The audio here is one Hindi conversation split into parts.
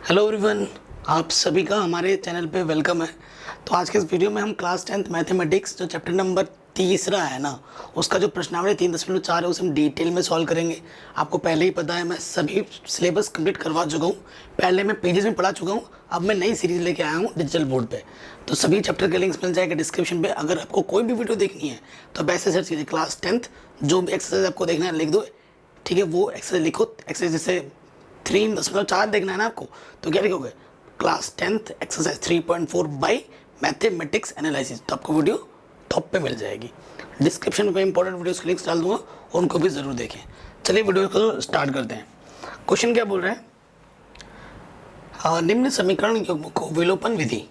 हेलो एवरीवन, आप सभी का हमारे चैनल पे वेलकम है। तो आज के इस वीडियो में हम क्लास 10th मैथमेटिक्स जो चैप्टर नंबर तीसरा है ना, उसका जो प्रश्नावली 3.4 है उसे हम डिटेल में सॉल्व करेंगे। आपको पहले ही पता है मैं सभी सिलेबस कंप्लीट करवा चुका हूँ, पहले मैं पेजेस में पढ़ा चुका हूँ। अब मैं नई सीरीज़ लेके आया हूँ डिजिटल बोर्ड पे, तो सभी चैप्टर के लिंक्स मिल जाएगा डिस्क्रिप्शन पे। अगर आपको कोई भी वीडियो देखनी है तो वैसे सर्च कीजिए क्लास 10th, जो भी एक्सरसाइज आपको देखना है लिख दो, ठीक है। वो एक्सरसाइज लिखो, एक्सरसाइज जैसे 3.4 देखना है ना आपको, तो क्या लिखोगे, class 10th exercise 3.4 by mathematics analysis. तो आपको वीडियो टॉप पे मिल जाएगी। डिस्क्रिप्शन में इंपॉर्टेंट वीडियोस के लिंक्स डाल दूंगा, उनको भी ज़रूर देखें। चलिए वीडियो को स्टार्ट करते हैं। क्वेश्चन क्या बोल रहे हैं, निम्न समीकरण युग्म को विलोपन विधि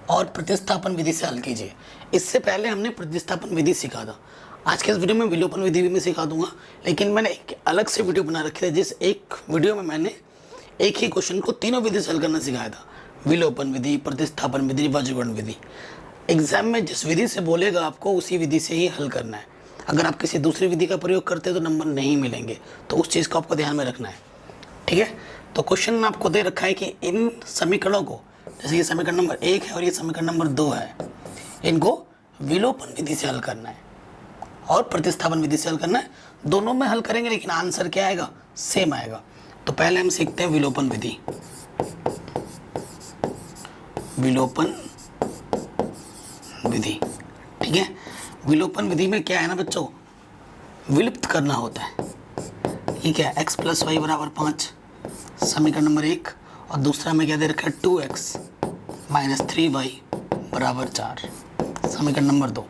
और प्रतिस्थापन विधि से हल कीजिए। इससे पहले हमने प्रतिस्थापन विधि सीखा था। आज के इस वीडियो में विलोपन विधि भी मैं सिखा दूंगा, लेकिन मैंने एक अलग से वीडियो बना रखी है जिस एक वीडियो में मैंने एक ही क्वेश्चन को तीनों विधि से हल करना सिखाया था। विलोपन विधि, प्रतिस्थापन विधि, वज्रगुणन विधि। एग्जाम में जिस विधि से बोलेगा आपको उसी विधि से ही हल करना है। अगर आप किसी दूसरी विधि का प्रयोग करते हैं तो नंबर नहीं मिलेंगे, तो उस चीज़ को आपको ध्यान में रखना है, ठीक है। तो क्वेश्चन आपको दे रखा है कि इन समीकरणों को, जैसे ये समीकरण नंबर 1 है और ये समीकरण नंबर 2 है, इनको विलोपन विधि से हल करना है और प्रतिस्थापन विधि से हल करना है। दोनों में हल करेंगे लेकिन आंसर क्या आएगा, सेम आएगा। तो पहले हम सीखते हैं विलोपन विधि। विलोपन विधि, ठीक है। विलोपन विधि में क्या है ना बच्चों, विलुप्त करना होता है। ये क्या है, x + y = 5 समीकरण नंबर 1, और दूसरा में क्या दे रखा है, 2x - 3y = 4 समीकरण नंबर 2।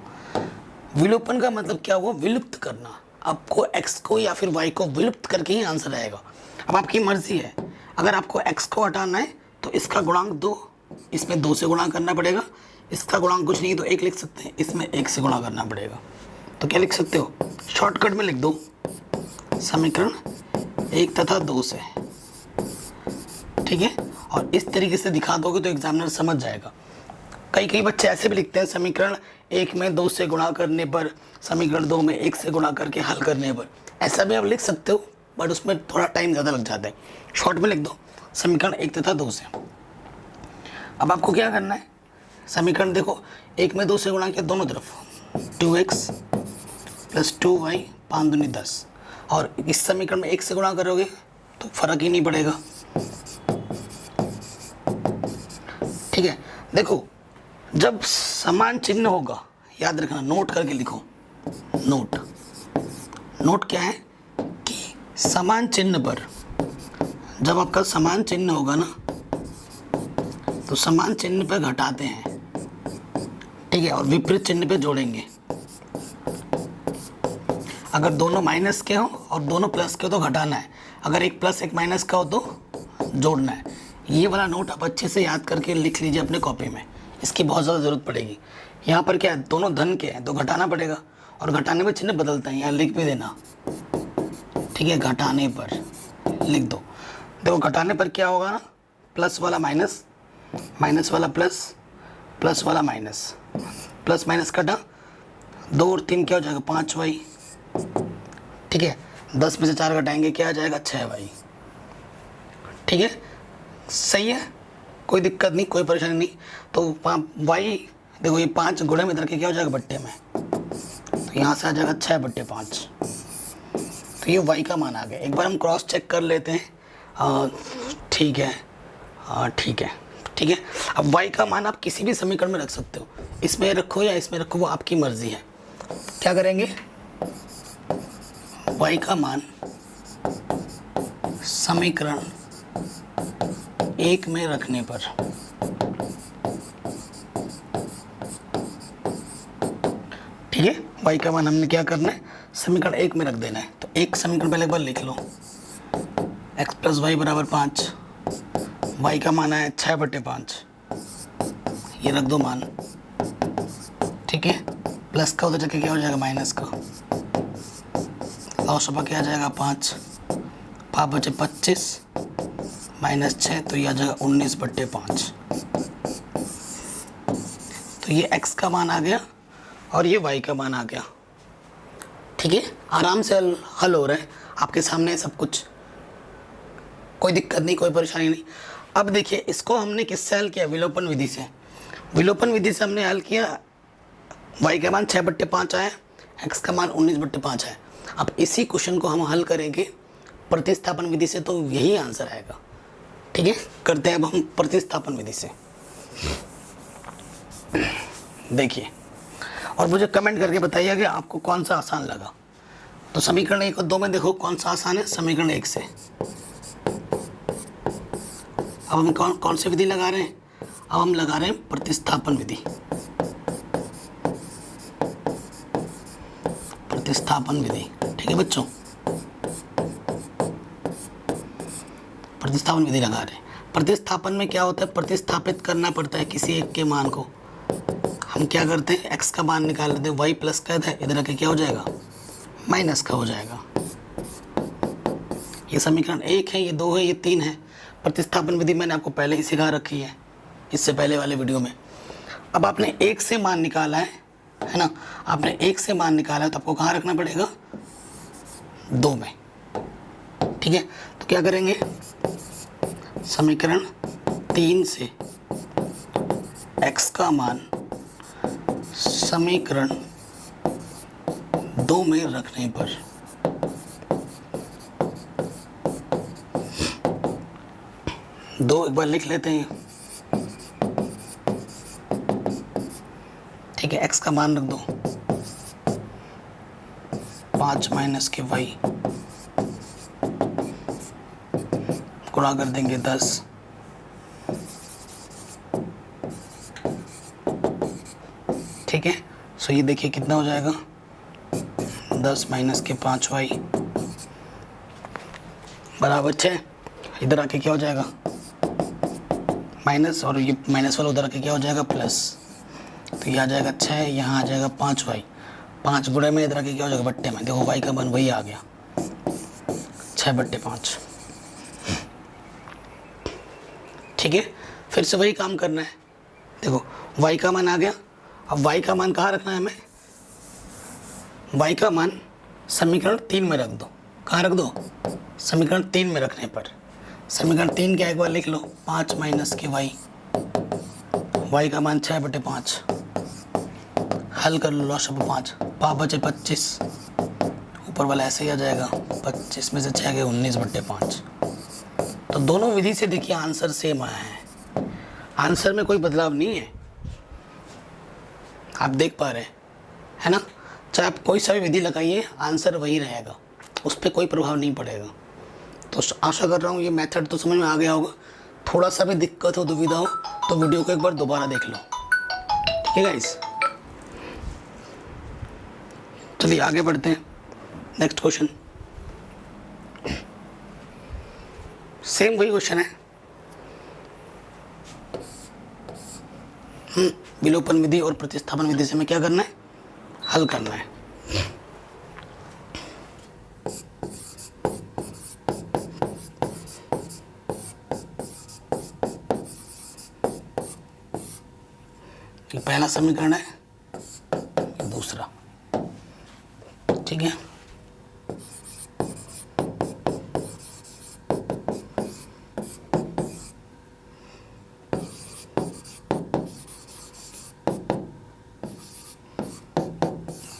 विलोपन का मतलब क्या हुआ, विलुप्त करना। आपको x को या फिर y को विलुप्त करके ही आंसर आएगा। अब आपकी मर्जी है, अगर आपको x को हटाना है तो इसका गुणांक 2, इसमें 2 से गुणा करना पड़ेगा। इसका गुणांक कुछ नहीं तो 1 लिख सकते हैं, इसमें 1 से गुणा करना पड़ेगा। तो क्या लिख सकते हो, शॉर्टकट में लिख दो समीकरण 1 तथा 2 से, ठीक है। और इस तरीके से दिखा दोगे तो एग्जामिनर समझ जाएगा। कई बच्चे ऐसे भी लिखते हैं, समीकरण 1 में 2 से गुणा करने पर, समीकरण 2 में 1 से गुणा करके हल करने पर। ऐसा भी आप लिख सकते हो, बट उसमें थोड़ा टाइम ज़्यादा लग जाता है। शॉर्ट में लिख दो समीकरण 1 तथा 2 से। अब आपको क्या करना है, समीकरण देखो 1 में 2 से गुणा किया दोनों तरफ, 2x + 2y 5 दूनी 10, और इस समीकरण में 1 से गुणा करोगे तो फर्क ही नहीं पड़ेगा, ठीक है। देखो जब समान चिन्ह होगा, याद रखना, नोट करके लिखो। नोट क्या है कि समान चिन्ह पर, जब आपका समान चिन्ह होगा ना तो समान चिन्ह पे घटाते हैं, ठीक है, और विपरीत चिन्ह पे जोड़ेंगे। अगर दोनों माइनस के हो और दोनों प्लस के हो तो घटाना है, अगर एक प्लस एक माइनस का हो तो जोड़ना है। ये वाला नोट आप अच्छे से याद करके लिख लीजिए अपने कॉपी में, इसकी बहुत ज़्यादा ज़रूरत पड़ेगी। यहाँ पर क्या है, दोनों धन के हैं तो घटाना पड़ेगा, और घटाने में चिन्ह बदलता है, यहाँ लिख भी देना, ठीक है। घटाने पर लिख दो। देखो घटाने पर क्या होगा ना, प्लस वाला माइनस, माइनस वाला प्लस, प्लस वाला माइनस, प्लस माइनस कटा, 2 और 3 क्या हो जाएगा, 5y, ठीक है। 10 में से 4 घटाएंगे क्या आ जाएगा, 6y, ठीक है। सही है, कोई दिक्कत नहीं, कोई परेशानी नहीं। तो y देखो, ये 5 गुणे में इधर के क्या हो जाएगा, बट्टे में, तो यहाँ से आ जाएगा 6/5। तो ये y का मान आ गया। एक बार हम क्रॉस चेक कर लेते हैं, ठीक है, ठीक है, ठीक है। अब y का मान आप किसी भी समीकरण में रख सकते हो, इसमें रखो या इसमें रखो, वो आपकी मर्जी है। क्या करेंगे, y का मान समीकरण 1 में रखने पर, ठीक है, y का मान हमने क्या करना है, समीकरण 1 में रख देना है। तो एक समीकरण पहले एक बार लिख लो, x + y = 5, y का मान है 6/5, ये रख दो मान, ठीक है। प्लस का उधर जाके क्या हो जाएगा, माइनस का, और सुबह क्या आ जाएगा, 5 बचे 25 -6, तो ये आ जाएगा 19/5। तो ये x का मान आ गया और ये y का मान आ गया, ठीक है। आराम से हल हो रहा है आपके सामने सब कुछ। कोई दिक्कत नहीं, कोई परेशानी नहीं। अब देखिए इसको हमने किससे हल किया, विलोपन विधि से। विलोपन विधि से हमने हल किया, y का मान 6/5 आया, x का मान 19/5 है। अब इसी क्वेश्चन को हम हल करेंगे प्रतिस्थापन विधि से, तो यही आंसर आएगा। ठीक है, करते हैं अब हम प्रतिस्थापन विधि से। देखिए और मुझे कमेंट करके बताइए कि आपको कौन सा आसान लगा। तो समीकरण 1 और 2 में देखो कौन सा आसान है, समीकरण 1 से। अब हम कौन सी विधि लगा रहे हैं, अब हम लगा रहे हैं प्रतिस्थापन विधि। प्रतिस्थापन विधि, ठीक है बच्चों, प्रतिस्थापन विधि लगा रहे हैं। प्रतिस्थापन में क्या होता है, प्रतिस्थापित करना पड़ता है किसी एक के मान को। हम क्या करते हैं, x का मान निकाल लेते हैं, y प्लस का है इधर आके क्या हो जाएगा, माइनस का हो जाएगा। ये समीकरण 1 है, ये 2 है, ये 3 है। प्रतिस्थापन विधि मैंने आपको पहले ही सिखा रखी है, इससे पहले वाले वीडियो में। अब आपने 1 से मान निकाला है ना, आपने 1 से मान निकाला है तो आपको कहाँ रखना पड़ेगा, 2 में। ठीक है, तो क्या करेंगे, समीकरण 3 से x का मान समीकरण 2 में रखने पर दो एक बार लिख लेते हैं। ठीक है, x का मान रख दो 5 माइनस के y गुणा कर देंगे 10, ठीक है। सो ये देखिए कितना हो जाएगा, 10 माइनस के 5y बराबर 6। इधर आके क्या हो जाएगा, माइनस, और ये माइनस वाला उधर आके क्या हो जाएगा, प्लस। तो ये आ जाएगा 6, यहाँ आ जाएगा 5y, 5 गुणे में इधर आके क्या हो जाएगा, बट्टे में। देखो y का मान वही आ गया, 6/5। ठीक है, फिर से वही काम करना है। देखो y का मान आ गया, अब y का मान कहाँ रखना है हमें, y का मान समीकरण 3 में रख दो। कहाँ रख दो, समीकरण 3 में रखने पर समीकरण 3 क्या एक बार लिख लो, 5 माइनस के y का मान 6/5, हल कर लो, लॉशब 5, 5 बचे 25, ऊपर वाला ऐसे ही आ जाएगा, 25 में से 6 गए 19/5। तो दोनों विधि से देखिए आंसर सेम आया है, आंसर में कोई बदलाव नहीं है, आप देख पा रहे हैं, है ना। चाहे आप कोई सा भी विधि लगाइए आंसर वही रहेगा, उस पर कोई प्रभाव नहीं पड़ेगा। तो आशा कर रहा हूँ ये मेथड तो समझ में आ गया होगा। थोड़ा सा भी दिक्कत हो, दुविधा हो तो वीडियो को एक बार दोबारा देख लो, ठीक है गाइस। चलिए आगे बढ़ते हैं, नेक्स्ट क्वेश्चन। सेम वही क्वेश्चन है, विलोपन विधि और प्रतिस्थापन विधि से हमें क्या करना है, हल करना है। ये पहला समीकरण है, दूसरा, ठीक है।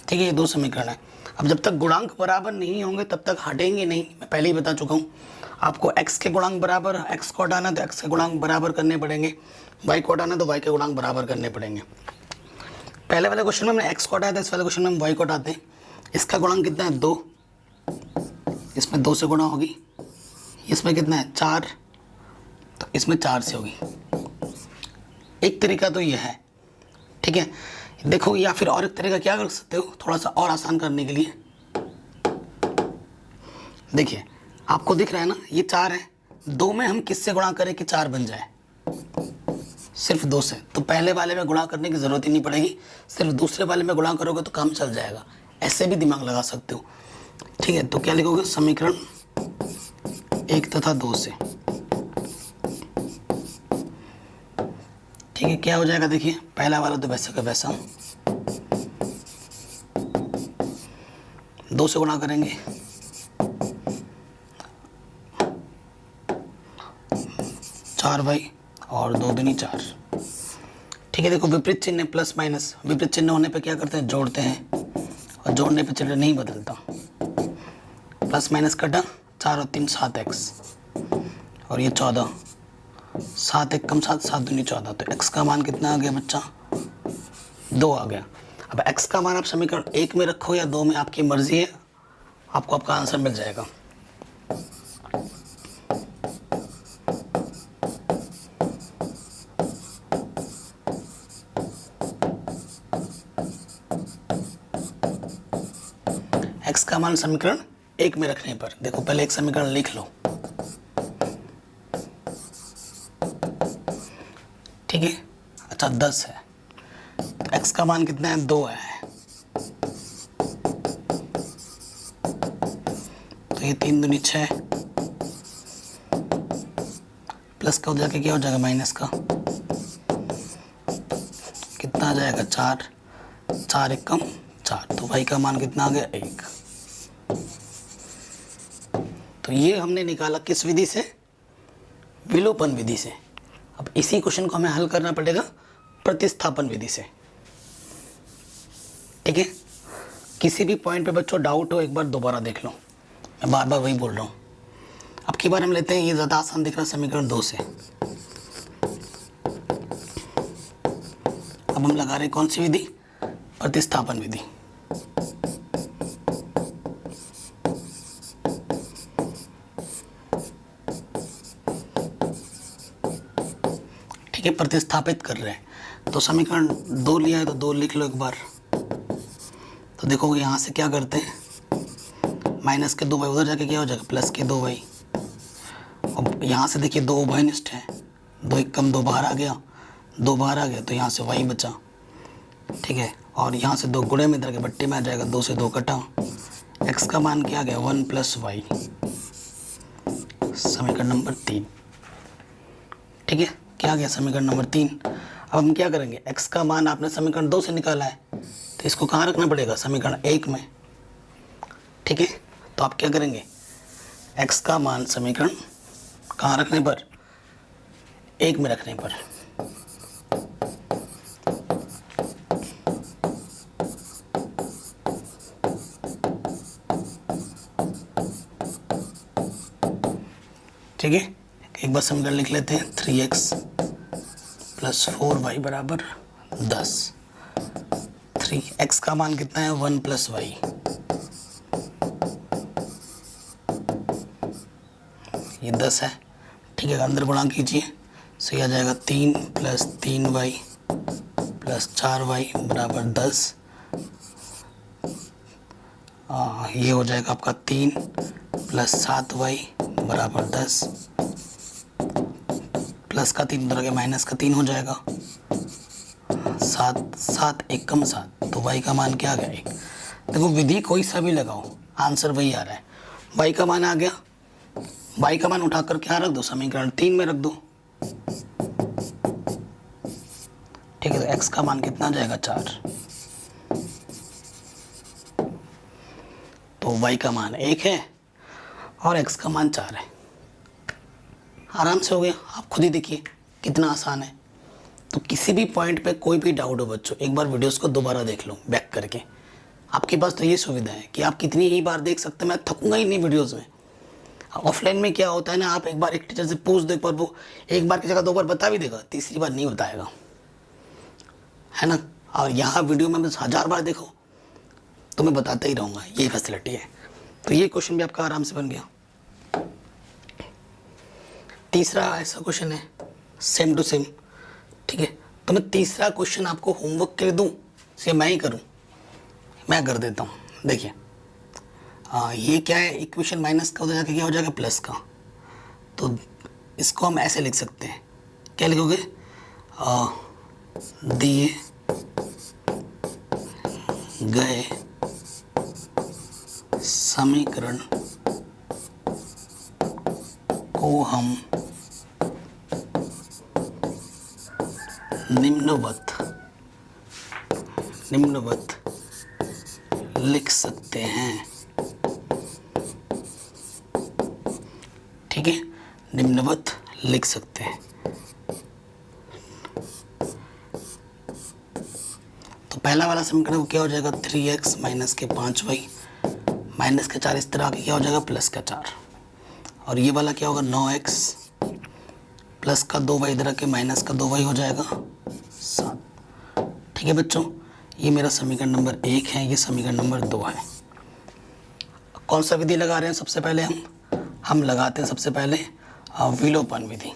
ठीक है, ये दो समीकरण है। अब जब तक गुणांक बराबर नहीं होंगे तब तक हटेंगे नहीं, मैं पहले ही बता चुका हूँ। आपको x के गुणांक बराबर, x को हटाना तो x के गुणांक बराबर करने पड़ेंगे, y को हटाना तो y के गुणांक बराबर करने पड़ेंगे। पहले वाले क्वेश्चन में हमने x को हटाया था, इस वाले क्वेश्चन में हम y को हटाते हैं। इसका गुणांक कितना है, 2, इसमें 2 से गुणा होगी, इसमें कितना है 4, तो इसमें 4 से होगी। एक तरीका तो ये है, ठीक है। देखो या फिर और एक तरीका क्या कर सकते हो, थोड़ा सा और आसान करने के लिए। देखिए आपको दिख रहा है ना, ये 4 है, 2 में हम किससे गुणा करें कि 4 बन जाए, सिर्फ 2 से। तो पहले वाले में गुणा करने की ज़रूरत ही नहीं पड़ेगी, सिर्फ दूसरे वाले में गुणा करोगे तो काम चल जाएगा। ऐसे भी दिमाग लगा सकते हो, ठीक है। तो क्या लिखोगे, समीकरण 1 तथा 2 से, ठीक है। क्या हो जाएगा, देखिए पहला वाला तो वैसा का वैसा, 2 से गुणा करेंगे, 4y और 2 दूनी 4। ठीक है, देखो विपरीत चिन्ह प्लस माइनस, विपरीत चिन्ह होने पे क्या करते हैं, जोड़ते हैं, और जोड़ने पे चिन्ह नहीं बदलता। प्लस माइनस कटा, 4 और 3 7x, और ये 14, 7 1 कम 7, 7 दूनी 14, तो x का मान कितना आ गया बच्चा, 2 आ गया। अब x का मान आप समीकरण 1 में रखो या 2 में, आपकी मर्जी है, आपको आपका आंसर मिल जाएगा। x का मान समीकरण 1 में रखने पर, देखो पहले एक समीकरण लिख लो, ठीक है। अच्छा 10 है, तो x का मान कितना है, 2 है, तो ये 3 दूनी 6, प्लस का हो जाके क्या हो जाएगा, माइनस का, कितना आ जाएगा, 4, 4 1 कम 4, तो y का मान कितना आ गया, 1। तो ये हमने निकाला किस विधि से, विलोपन विधि से। अब इसी क्वेश्चन को हमें हल करना पड़ेगा प्रतिस्थापन विधि से, ठीक है। किसी भी पॉइंट पे बच्चों डाउट हो, एक बार दोबारा देख लो, मैं बार बार वही बोल रहा हूँ। अब की बार हम लेते हैं, ये ज़्यादा आसान दिख रहा है, समीकरण 2 से। अब हम लगा रहे हैं कौन सी विधि, प्रतिस्थापन विधि। ठीक है, प्रतिस्थापित कर रहे हैं, तो समीकरण 2 लिया है तो 2 लिख लो एक बार। तो देखो यहाँ से क्या करते हैं, माइनस के 2y, उधर जाके क्या हो जाएगा, प्लस के 2y। अब यहाँ से देखिए 2 उभयनिष्ठ है, 2 1 कम 2 बाहर आ गया, 2 बाहर आ गया, तो यहाँ से y बचा, ठीक है। और यहाँ से 2 गुणे में इधर के बट्टे में आ जाएगा, 2 से 2 कटा, x का मान क्या आ गया, 1 + y, समीकरण नंबर 3। ठीक है, क्या आ गया, समीकरण नंबर 3। अब हम क्या करेंगे, x का मान आपने समीकरण 2 से निकाला है, तो इसको कहाँ रखना पड़ेगा, समीकरण 1 में, ठीक है। तो आप क्या करेंगे, x का मान समीकरण कहाँ रखने पर, 1 में रखने पर। ठीक है, एक बार समीकरण लिख लेते हैं, 3x + 4y = 10। 3x का मान कितना है, 1 + y, ये 10 है, ठीक है। अंदर गुणा कीजिए, सही आ जाएगा, 3 + 3y + 4y = 10। ये हो जाएगा आपका 3 + 7y = 10, प्लस का 3 उधर के माइनस का 3 हो जाएगा, 7 7 1 कम 7, तो y का मान क्या आ गया, 1। देखो विधि कोई सा भी लगाओ, आंसर वही आ रहा है। y का मान आ गया, y का मान उठाकर क्या रख दो, समीकरण 3 में रख दो, ठीक है। तो x का मान कितना आ जाएगा, 4, तो y का मान 1 है और x का मान 4 है। आराम से हो गया, आप खुद ही देखिए कितना आसान है। तो किसी भी पॉइंट पे कोई भी डाउट हो बच्चों, एक बार वीडियोस को दोबारा देख लो बैक करके। आपके पास तो ये सुविधा है कि आप कितनी ही बार देख सकते हैं, मैं थकूंगा ही नहीं वीडियोस में। ऑफलाइन में क्या होता है ना, आप एक बार एक टीचर से पूछ दो, एक बार वो एक बार की जगह 2 बार बता भी देगा, तीसरी बार नहीं बताएगा, है ना। और यहाँ वीडियो में बस 1000 बार देखो तो मैं बताता ही रहूँगा, ये फैसिलिटी है। तो ये क्वेश्चन भी आपका आराम से बन गया। तीसरा ऐसा क्वेश्चन है, सेम टू सेम, ठीक है। तो मैं तीसरा क्वेश्चन आपको होमवर्क के लिए दूँ, से मैं ही करूँ, मैं कर देता हूँ। देखिए ये क्या है, इक्वेशन माइनस का उधर जाके क्या हो जाएगा, प्लस का। तो इसको हम ऐसे लिख सकते हैं, क्या लिखोगे, दिए गए समीकरण को हम निम्नवत लिख सकते हैं, ठीक है, निम्नवत लिख सकते हैं। पहला वाला समीकरण क्या हो जाएगा, 3x माइनस के 5y माइनस के 4 इस तरह के क्या हो जाएगा, प्लस का 4। और ये वाला क्या होगा, 9x प्लस का 2y इधर के माइनस का 2y हो जाएगा 7। ठीक है बच्चों, ये मेरा समीकरण नंबर 1 है, ये समीकरण नंबर 2 है। कौन सा विधि लगा रहे हैं सबसे पहले, हम लगाते हैं सबसे पहले विलोपन विधि।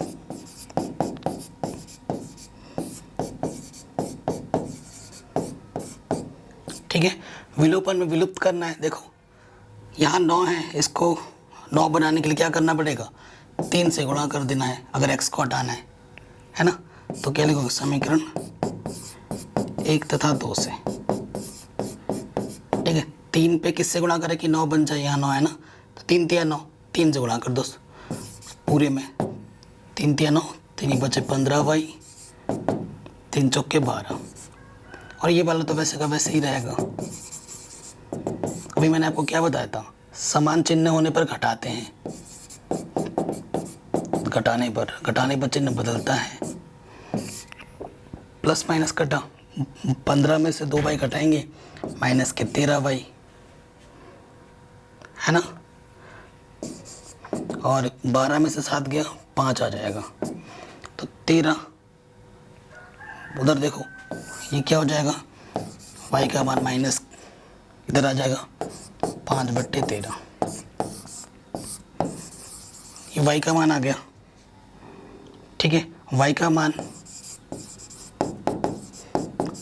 ठीक है, विलोपन में विलुप्त करना है। देखो यहाँ 9 है, इसको 9 बनाने के लिए क्या करना पड़ेगा, 3 से गुणा कर देना है अगर x को हटाना है ना। तो क्या लिखोगे, समीकरण 1 तथा 2 से। ठीक है, 3 पे किससे गुणा करें कि 9 बन जाए, यहाँ 9 है ना, तो 3 तिया 9, 3 से गुणा कर दो पूरे में, 3 तिया 9, 3 बचे 15y, 3 चौके 12। और ये वाला तो वैसे का वैसे ही रहेगा। अभी मैंने आपको क्या बताया था, समान चिन्ह होने पर घटाते हैं, घटाने पर चिन्ह बदलता है। प्लस माइनस कटा, 15 में से 2y घटाएंगे माइनस के 13y, है ना। और 12 में से 7 गया 5 आ जाएगा, तो 13। उधर देखो ये क्या हो जाएगा, y का मान माइनस इधर आ जाएगा 5/13। ये y का मान आ गया। ठीक है, y का मान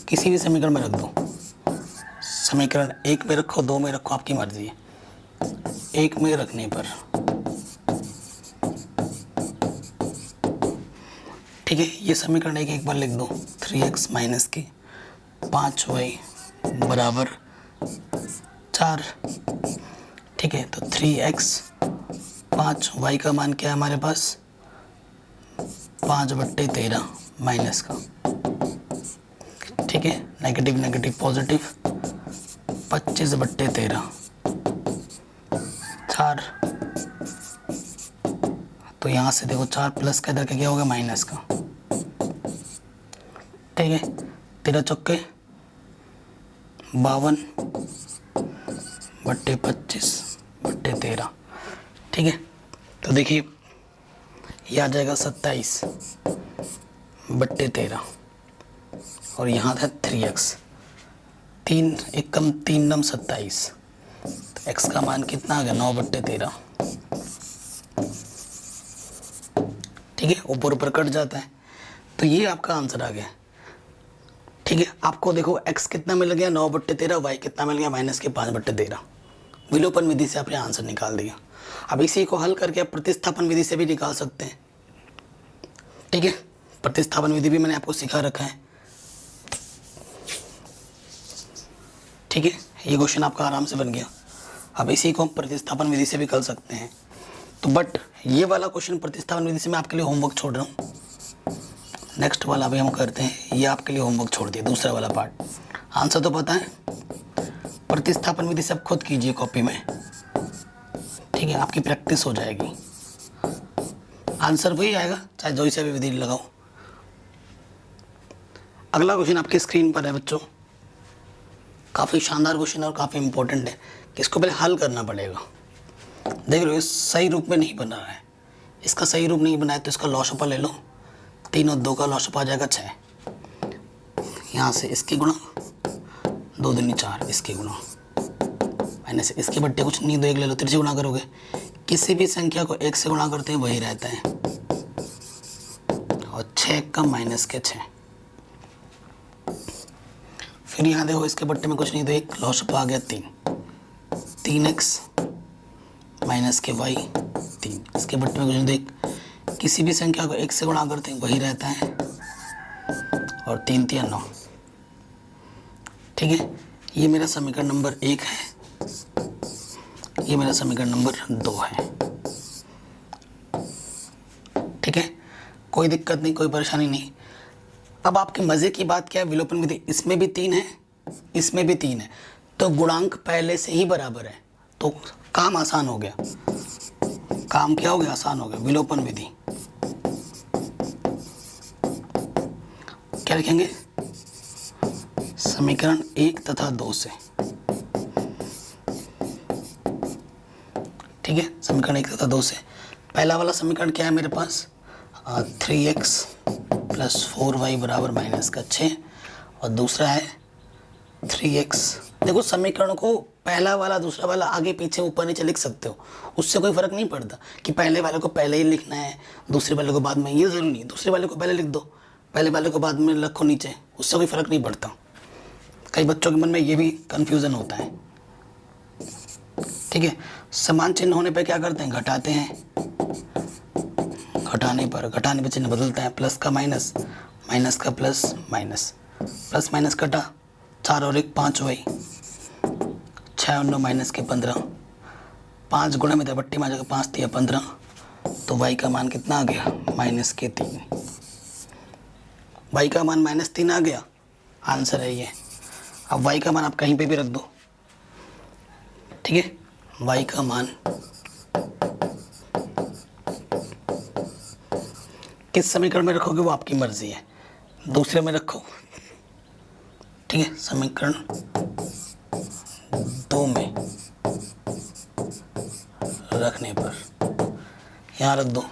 किसी भी समीकरण में रख दो, समीकरण 1 में रखो, 2 में रखो, आपकी मर्जी है। 1 में रखने पर ठीक है, ये समीकरण एक बार लिख दो, 3x माइनस के 5y बराबर 4। ठीक है, तो 3x 5y का मान क्या है हमारे पास, 5/13 माइनस का। ठीक है, नेगेटिव नेगेटिव पॉजिटिव, 25/13 4। तो यहाँ से देखो 4 प्लस का इधर का क्या होगा, माइनस का। ठीक है, 13 चौके 52/25/13। ठीक है, तो देखिए ये आ जाएगा 27/13 और यहाँ था 3x, 3 एकम 3 नम 27, तो x का मान कितना आ गया, 9/13। ठीक है, ऊपर ऊपर कट जाता है, तो ये आपका आंसर आ गया। ठीक है, आपको देखो x कितना मिल गया, 9/13, y कितना मिल गया, माइनस के 5/13। विलोपन विधि से आपने आंसर निकाल दिया। अब इसी को हल करके आप प्रतिस्थापन विधि से भी निकाल सकते हैं। ठीक है, प्रतिस्थापन विधि भी मैंने आपको सिखा रखा है। ठीक है, ये क्वेश्चन आपका आराम से बन गया। अब इसी को हम प्रतिस्थापन विधि से भी कर सकते हैं। तो बट ये वाला क्वेश्चन प्रतिस्थापन विधि से मैं आपके लिए होमवर्क छोड़ रहा हूँ, नेक्स्ट वाला अभी हम करते हैं, ये आपके लिए होमवर्क छोड़ दिया, दूसरा वाला पार्ट। आंसर तो पता है, प्रतिस्थापन विधि सब खुद कीजिए कॉपी में। ठीक है, आपकी प्रैक्टिस हो जाएगी, आंसर वही आएगा चाहे जो से भी विधि लगाओ। अगला क्वेश्चन आपकी स्क्रीन पर है बच्चों, काफ़ी शानदार क्वेश्चन और काफ़ी इंपॉर्टेंट है कि इसको पहले हल करना पड़ेगा। देख लो, ये सही रूप में नहीं बना है, इसका सही रूप नहीं बनाया तो इसका लॉसअप ले लो, 3 और 2 का लॉसअप आ जाएगा 6। यहाँ से इसकी गुणा 2 दूनी 4, इसकी गुणा माइनस इसके बट्टे कुछ नहीं, 2 1 ले लो, 3 से गुणा करोगे। किसी भी संख्या को 1 से गुणा करते हैं वही रहता है, और 6 का माइनस के 6। फिर यहाँ देखो इसके बट्टे में कुछ नहीं, तो एक लॉसअप आ गया 3x माइनस के y 3। इसके बट्टे में कुछ नहीं, देख किसी भी संख्या को 1 से गुणा करते हैं वही रहता है, और 3 3 9। ठीक है, ये मेरा समीकरण नंबर 1 है, ये मेरा समीकरण नंबर 2 है। ठीक है, कोई दिक्कत नहीं, कोई परेशानी नहीं। अब आपके मज़े की बात क्या है, विलोपन विधि इसमें भी 3 है, इसमें भी 3 है, तो गुणांक पहले से ही बराबर है, तो काम आसान हो गया। काम क्या हो गया, आसान हो गया। विलोपन विधि क्या लिखेंगे, समीकरण 1 तथा 2 से। ठीक है, समीकरण 1 तथा 2 से। पहला वाला समीकरण क्या है मेरे पास, 3x + 4y = -6, और दूसरा है 3x। देखो समीकरण को पहला वाला दूसरा वाला आगे पीछे ऊपर नीचे लिख सकते हो, उससे कोई फर्क नहीं पड़ता कि पहले वाले को पहले ही लिखना है दूसरे वाले को बाद में, ये ज़रूरी नहीं। दूसरे वाले को पहले लिख दो, पहले वाले को बाद में रखो नीचे, उससे कोई फर्क नहीं पड़ता। कई बच्चों के मन में ये भी कन्फ्यूज़न होता है। ठीक है, समान चिन्ह होने पर क्या करते हैं, घटाते हैं। घटाने पर चिन्ह बदलता है, प्लस का माइनस, माइनस का प्लस, माइनस प्लस माइनस कटा, 4 और 1 5 वही, 6 और 9 -15, 5 गुणे में बट्टी में आ जाएगा, 5 3 15, तो y का मान कितना आ गया, -3। y का मान -3 आ गया, आंसर है ये। अब y का मान आप कहीं पे भी रख दो। ठीक है, y का मान किस समीकरण में रखोगे वो आपकी मर्जी है, दूसरे में रखो। ठीक है, समीकरण 2 में रखने पर यहाँ रख दो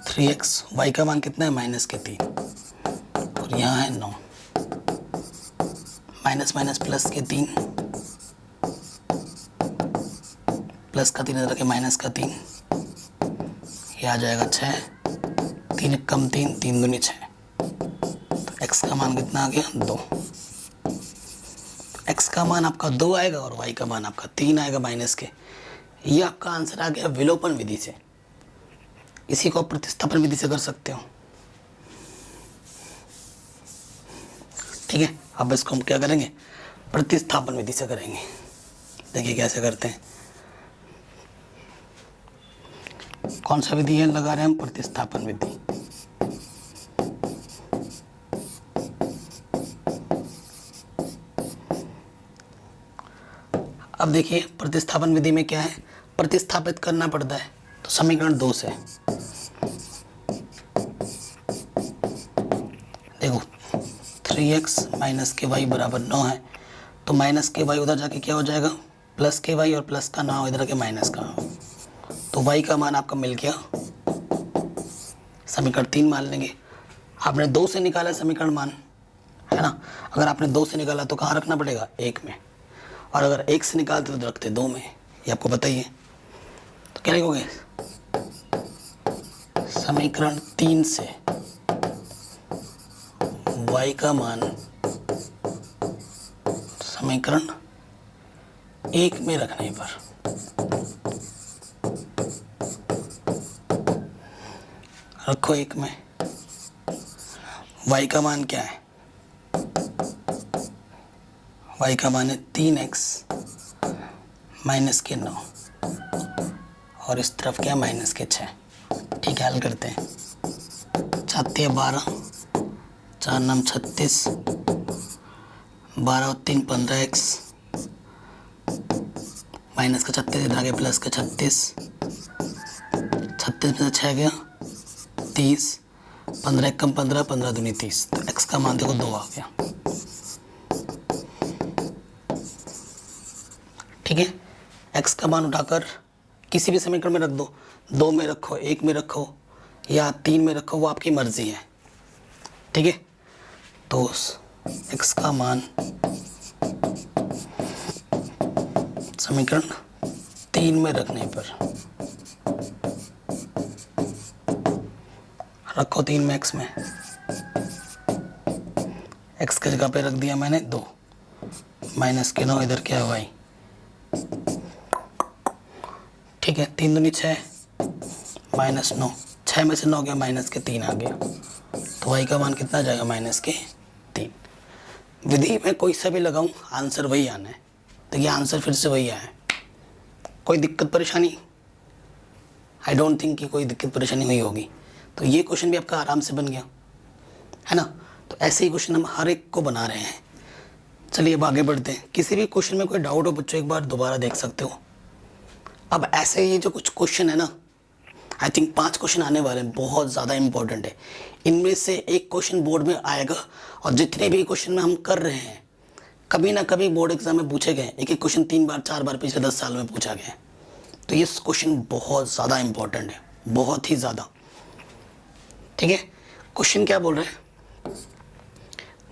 3x, y का मान कितना है, -3, और यहाँ है 9, माइनस माइनस प्लस के 3, प्लस का 3 इधर के माइनस का 3, ये आ जाएगा 6, 3 1 कम 3, 3 दूनी 6, तो x का मान कितना आ गया, 2। x का मान आपका 2 आएगा और y का मान आपका 3 आएगा माइनस के। ये आपका आंसर आ गया विलोपन विधि से। इसी को प्रतिस्थापन विधि से कर सकते हो। ठीक है, अब इसको हम क्या करेंगे, प्रतिस्थापन विधि से करेंगे। देखिए कैसे करते हैं, कौन सा विधि है लगा रहे हैं हम, प्रतिस्थापन विधि। अब देखिए प्रतिस्थापन विधि में क्या है, प्रतिस्थापित करना पड़ता है, तो समीकरण 2 से देखो 3x - के y = 9 है, तो माइनस के y उधर जाके क्या हो जाएगा, प्लस के y, और प्लस का 9 इधर के माइनस का, तो y का मान आपका मिल गया, समीकरण 3 मान लेंगे। आपने 2 से निकाला समीकरण मान, है ना। अगर आपने 2 से निकाला तो कहाँ रखना पड़ेगा, 1 में, और अगर 1 से निकालते तो रखते 2 में, ये आपको पता ही है। तो क्या लिखोगे, समीकरण 3 से y का मान समीकरण 1 में रखने पर रखो 1 में, y का मान क्या है, y का मान है 3x - के 9, और इस तरफ क्या, -6। ठीक है, हल करते हैं। 7 × 12, 4 9 36, 12 और 3 15x, माइनस का 36 इधर आगे प्लस का 36, 36 में से 6 गया 30, 15 1 कम 15, 15 दूनी 30, तो x का मान देखो 2 आ गया। ठीक है, x का मान उठाकर किसी भी समीकरण में रख दो, 2 में रखो, 1 में रखो, या 3 में रखो, वो आपकी मर्जी है। ठीक है, तो x का मान समीकरण 3 में रखने पर रखो 3 में x में, x की जगह पे रख दिया मैंने 2, माइनस के 9 इधर क्या है y। ठीक है, 3 दूनी 6, -9, 6 में से 9 गया, माइनस के 3 आ गया, तो y का मान कितना आ जाएगा, -3। विधि में कोई सा भी लगाऊं आंसर वही आना है, तो ये आंसर फिर से वही आया है। कोई दिक्कत परेशानी, आई डोंट थिंक कि कोई दिक्कत परेशानी हुई होगी। तो ये क्वेश्चन भी आपका आराम से बन गया, है ना। तो ऐसे ही क्वेश्चन हम हर एक को बना रहे हैं। चलिए अब आगे बढ़ते हैं। किसी भी क्वेश्चन में कोई डाउट हो बच्चों, एक बार दोबारा देख सकते हो। अब ऐसे ये जो कुछ क्वेश्चन है ना, आई थिंक 5 क्वेश्चन आने वाले हैं, बहुत ज़्यादा इंपॉर्टेंट है। इनमें से एक क्वेश्चन बोर्ड में आएगा, और जितने भी क्वेश्चन में हम कर रहे हैं कभी ना कभी बोर्ड एग्जाम में पूछे गए। एक एक क्वेश्चन 3 बार 4 बार पिछले 10 साल में पूछा गया है। तो ये क्वेश्चन बहुत ज़्यादा इंपॉर्टेंट है, बहुत ही ज़्यादा। ठीक है, क्वेश्चन क्या बोल रहे हैं,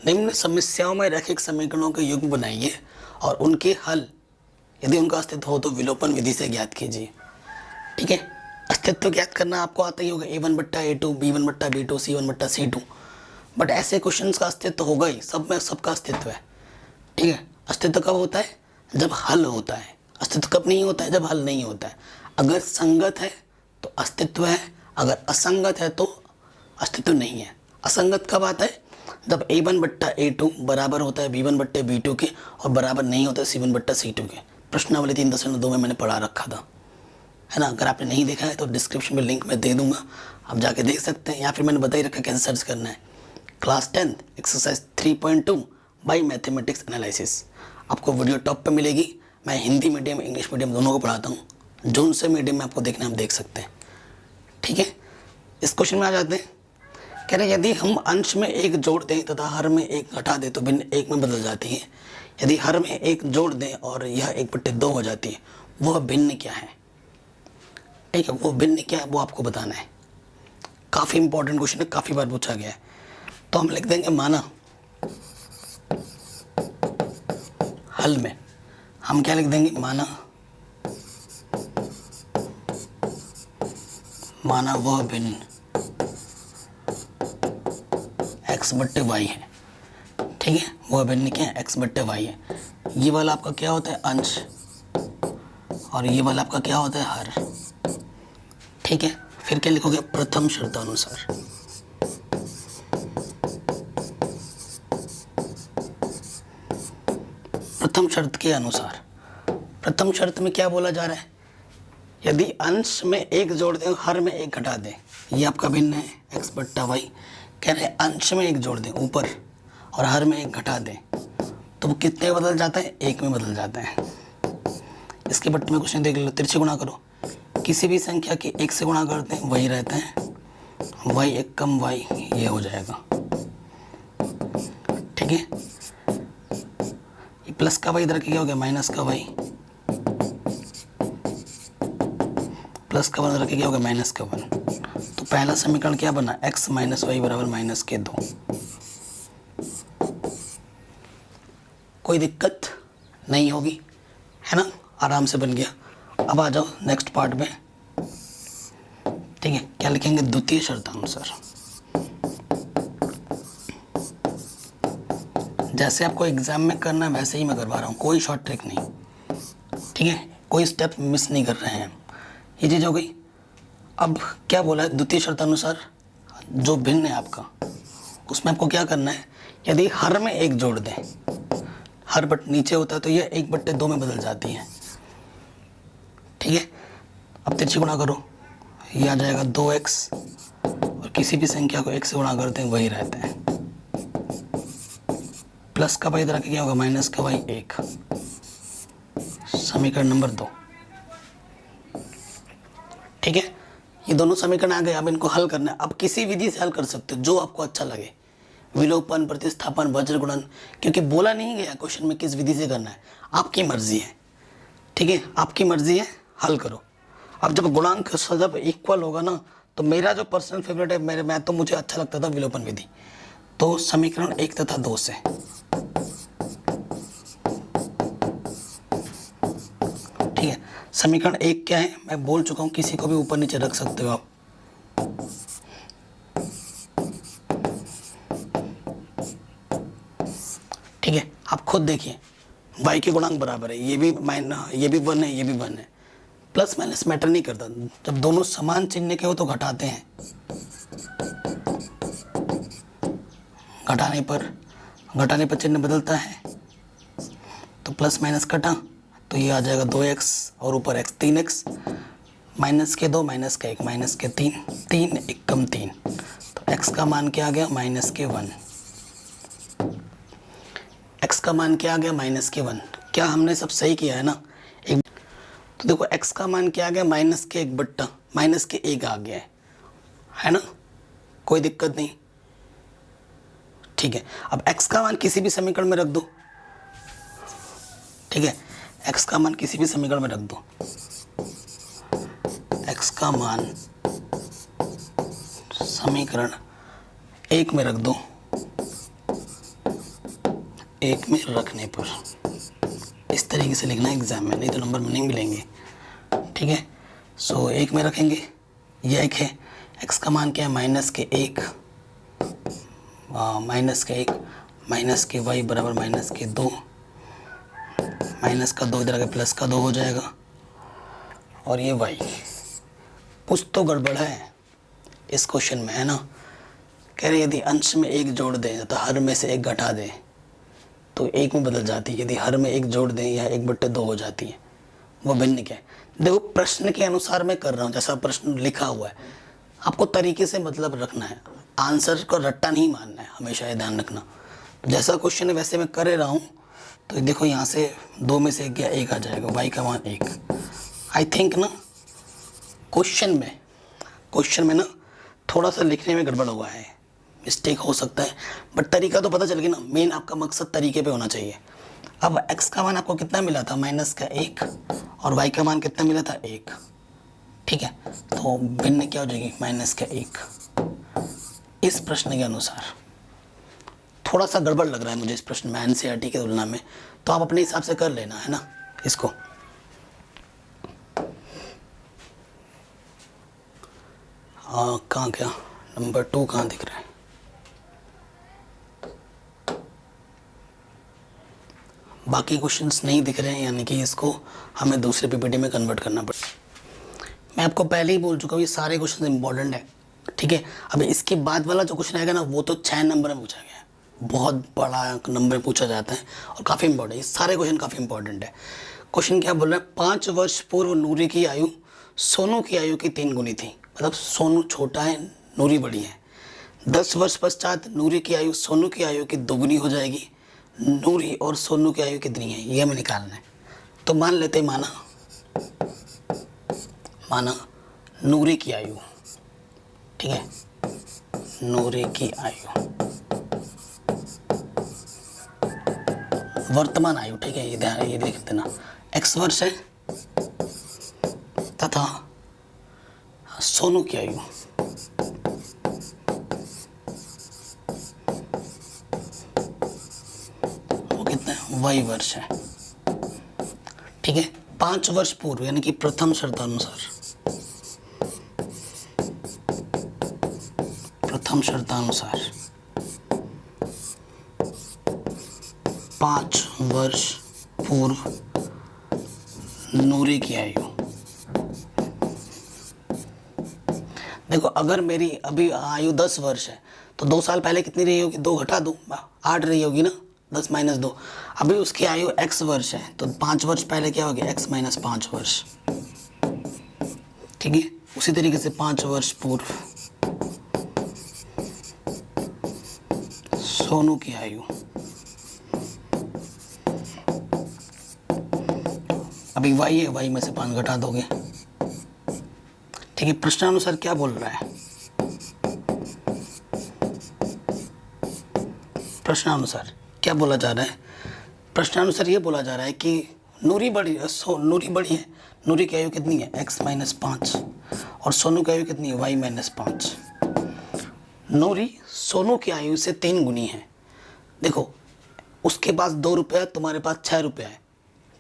निम्न समस्याओं में रैखिक समीकरणों के युग्म बनाइए और उनके हल यदि उनका अस्तित्व हो तो विलोपन विधि से ज्ञात कीजिए। ठीक है, अस्तित्व ज्ञात करना आपको आता ही होगा, a1 बट्टा a2, b1 बट्टा b2, c1 बट्टा c2। बट ऐसे क्वेश्चंस का अस्तित्व होगा ही, सब में सबका अस्तित्व है। ठीक है, अस्तित्व कब होता है, जब हल होता है। अस्तित्व कब नहीं होता है, जब हल नहीं होता है। अगर संगत है तो अस्तित्व है, अगर असंगत है तो अस्तित्व नहीं है। असंगत कब आता है, जब a1 बट्टा a2 बराबर होता है b1 बट्टे b2 के और बराबर नहीं होता है c1 बट्टा c2 के। प्रश्नावली 3.2 में मैंने पढ़ा रखा था, है ना। अगर आपने नहीं देखा है तो डिस्क्रिप्शन में लिंक मैं दे दूंगा, आप जाके देख सकते हैं, या फिर मैंने बता ही रखा कैसे सर्च करना है। Class 10 exercise 3.2 by mathematics analysis आपको वीडियो टॉप पे मिलेगी। मैं हिंदी मीडियम इंग्लिश मीडियम दोनों को पढ़ाता हूँ, जोन से मीडियम में आपको देखना, आप देख सकते हैं। ठीक है, इस क्वेश्चन में आ जाते हैं। कह रहे यदि हम अंश में एक जोड़ दें तथा हर में एक घटा दें तो भिन्न एक में बदल जाती है। यदि हर में एक जोड़ दें और यह 1/2 हो जाती है, वह भिन्न क्या है। ठीक है, वो भिन्न क्या है वो आपको बताना है। काफ़ी इंपॉर्टेंट क्वेश्चन है, काफ़ी बार पूछा गया है। तो हम लिख देंगे माना, हल में हम क्या लिख देंगे, माना वह भिन्न x/y है। ठीक है, वह भिन्न क्या है, x/y है। ये वाला आपका क्या होता है, अंश, और ये वाला आपका क्या होता है, हर। ठीक है, फिर क्या लिखोगे, प्रथम शर्तानुसार। प्रथम शर्त के अनुसार। प्रथम शर्त में क्या बोला जा रहा है, यदि अंश में एक जोड़ दें हर में एक घटा दें, ये आपका भिन्न है x/y। कह रहे अंश में एक जोड़ दें ऊपर और हर में एक घटा दें तो वो कितने बदल जाता है, एक में बदल जाता है। इसके बट में क्वेश्चन देख लो, तिरछे गुणा करो, किसी भी संख्या के 1 से गुणा करते हैं वही रहता है, y एक कम y ये हो जाएगा। ठीक है, प्लस का y इधर क्या हो गया, माइनस का y, प्लस का 1 इधर क्या हो गया, माइनस का 1। तो पहला समीकरण क्या बना, x माइनस वाई बराबर -2। कोई दिक्कत नहीं होगी, है ना, आराम से बन गया। अब आ जाओ नेक्स्ट पार्ट में। ठीक है, क्या लिखेंगे, द्वितीय शर्तानुसार। जैसे आपको एग्जाम में करना है वैसे ही मैं करवा रहा हूँ, कोई शॉर्ट ट्रिक नहीं। ठीक है, कोई स्टेप मिस नहीं कर रहे हैं। ये चीज़ हो गई। अब क्या बोला है, द्वितीय शर्तानुसार जो भिन्न है आपका, उसमें आपको क्या करना है, यदि हर में एक जोड़ दें, हर बट नीचे होता है तो ये 1/2 में बदल जाती है। ठीक है, अब तिरछी गुणा करो, ये आ जाएगा 2x, और किसी भी संख्या को 1 से गुणा करते हैं वही रहता है। प्लस का y इधर क्या होगा, माइनस का y 1। समीकरण नंबर 2। ठीक है, ये दोनों समीकरण आ गए। अब इनको हल करना है। अब किसी विधि से हल कर सकते हो जो आपको अच्छा लगे, विलोपन, प्रतिस्थापन, वज्र गुणन, क्योंकि बोला नहीं गया क्वेश्चन में किस विधि से करना है, आपकी मर्जी है। ठीक है, आपकी मर्जी है, हल करो। अब जब गुणांक जब इक्वल होगा ना, तो मेरा जो पर्सनल फेवरेट है, मुझे अच्छा लगता था विलोपन विधि। तो समीकरण 1 तथा 2 से, ठीक है, समीकरण 1 क्या है मैं बोल चुका हूँ, किसी को भी ऊपर नीचे रख सकते हो आप। ठीक है, आप खुद देखिए, y के गुणांक बराबर है, ये भी 1 है, ये भी 1 है। प्लस माइनस मैटर नहीं करता, जब दोनों समान चिन्ह के हो तो घटाते हैं, घटाने पर चिन्ह बदलता है। तो प्लस माइनस कटा तो ये आ जाएगा 2x और ऊपर x 3x, माइनस के 2 माइनस का 1 माइनस के 3, 3 1 कम 3, तो x का मान क्या आ गया, माइनस के 1। x का मान क्या आ गया, माइनस के 1। क्या हमने सब सही किया है ना। एक तो देखो x का मान क्या आ गया, -1/, माइनस के एक आ गया है ना, कोई दिक्कत नहीं। ठीक है, अब x का मान किसी भी समीकरण में रख दो। ठीक है, x का मान किसी भी समीकरण में रख दो। x का मान समीकरण एक में रख दो। एक में रखने पर इस तरीके से लिखना एग्जाम में, नहीं तो नंबर नहीं मिलेंगे। ठीक है, सो एक में रखेंगे, यह एक है। x का मान क्या है, माइनस के एक, माइनस के y बराबर माइनस के 2, माइनस का 2 इधर आके प्लस का 2 हो जाएगा, और ये y। कुछ तो गड़बड़ है इस क्वेश्चन में, है ना। कह रहे यदि अंश में एक जोड़ दें तो हर में से एक घटा दें तो एक में बदल जाती है, यदि हर में एक जोड़ दें या 1/2 हो जाती है। वो भिन्न क्या है, देखो प्रश्न के अनुसार मैं कर रहा हूँ, जैसा प्रश्न लिखा हुआ है आपको तरीके से मतलब रखना है, आंसर को रट्टा नहीं मानना है, हमेशा ये ध्यान रखना। जैसा क्वेश्चन है वैसे मैं कर रहा हूँ। तो देखो यहाँ से 2 में से एक गया, 1 आ जाएगा, y का मान 1। आई थिंक ना क्वेश्चन में ना थोड़ा सा लिखने में गड़बड़ हुआ है, मिस्टेक हो सकता है, बट तरीका तो पता चल गया ना। मेन आपका मकसद तरीके पे होना चाहिए। अब x का मान आपको कितना मिला था, माइनस का 1, और y का मान कितना मिला था, 1। ठीक है, तो भिन्न क्या हो जाएगी, माइनस का 1। इस प्रश्न के अनुसार थोड़ा सा गड़बड़ लग रहा है मुझे इस प्रश्न में एनसीईआरटी की तुलना में, तो आप अपने हिसाब से कर लेना, है ना। इसको कहाँ क्या नंबर 2 कहाँ दिख रहा है, बाकी क्वेश्चंस नहीं दिख रहे हैं, यानी कि इसको हमें दूसरे पीपीटी में कन्वर्ट करना पड़ेगा। मैं आपको पहले ही बोल चुका हूँ ये सारे क्वेश्चन इंपॉर्टेंट है। ठीक है, अब इसके बाद वाला जो क्वेश्चन आएगा ना वो तो 6 नंबर में पूछा गया है, बहुत बड़ा नंबर पूछा जाता है और काफ़ी इंपॉर्टेंट है। ये सारे क्वेश्चन काफ़ी इंपॉर्टेंट है। क्वेश्चन क्या बोल रहा है, 5 वर्ष पूर्व नूरी की आयु सोनू की आयु की 3 गुनी थी। मतलब सोनू छोटा है, नूरी बड़ी है। 10 वर्ष पश्चात नूरी की आयु सोनू की आयु की 2 गुनी हो जाएगी। नूरी और सोनू की आयु कितनी है ये हमें निकालना है। तो मान लेते माना नूरी की आयु, ठीक है, नूरी की आयु वर्तमान आयु, ठीक है, ये लिख देना, x वर्ष है, तथा सोनू की आयु वो कितना है, y वर्ष है। ठीक है, 5 वर्ष पूर्व यानी कि प्रथम शर्तानुसार 5 वर्ष पूर्व नूरी की आयु। देखो अगर मेरी अभी आयु 10 वर्ष है तो 2 साल पहले कितनी रही होगी, 2 घटा दो 8 रही होगी ना, 10 माइनस 2। अभी उसकी आयु x वर्ष है तो 5 वर्ष पहले क्या होगी, x माइनस 5 वर्ष। ठीक है, उसी तरीके से 5 वर्ष पूर्व सोनू की आयु, अभी y है, y में से 5 घटा दोगे। ठीक है, प्रश्नानुसार क्या बोल रहा है, प्रश्नानुसार क्या बोला जा रहा है, प्रश्नानुसार ये बोला जा रहा है कि नूरी बड़ी है, नूरी की आयु कितनी है, x माइनस 5, और सोनू की आयु कितनी है, y माइनस 5। नूरी सोनू की आयु से 3 गुनी है। देखो उसके पास 2 रुपये, तुम्हारे पास 6 रुपये है।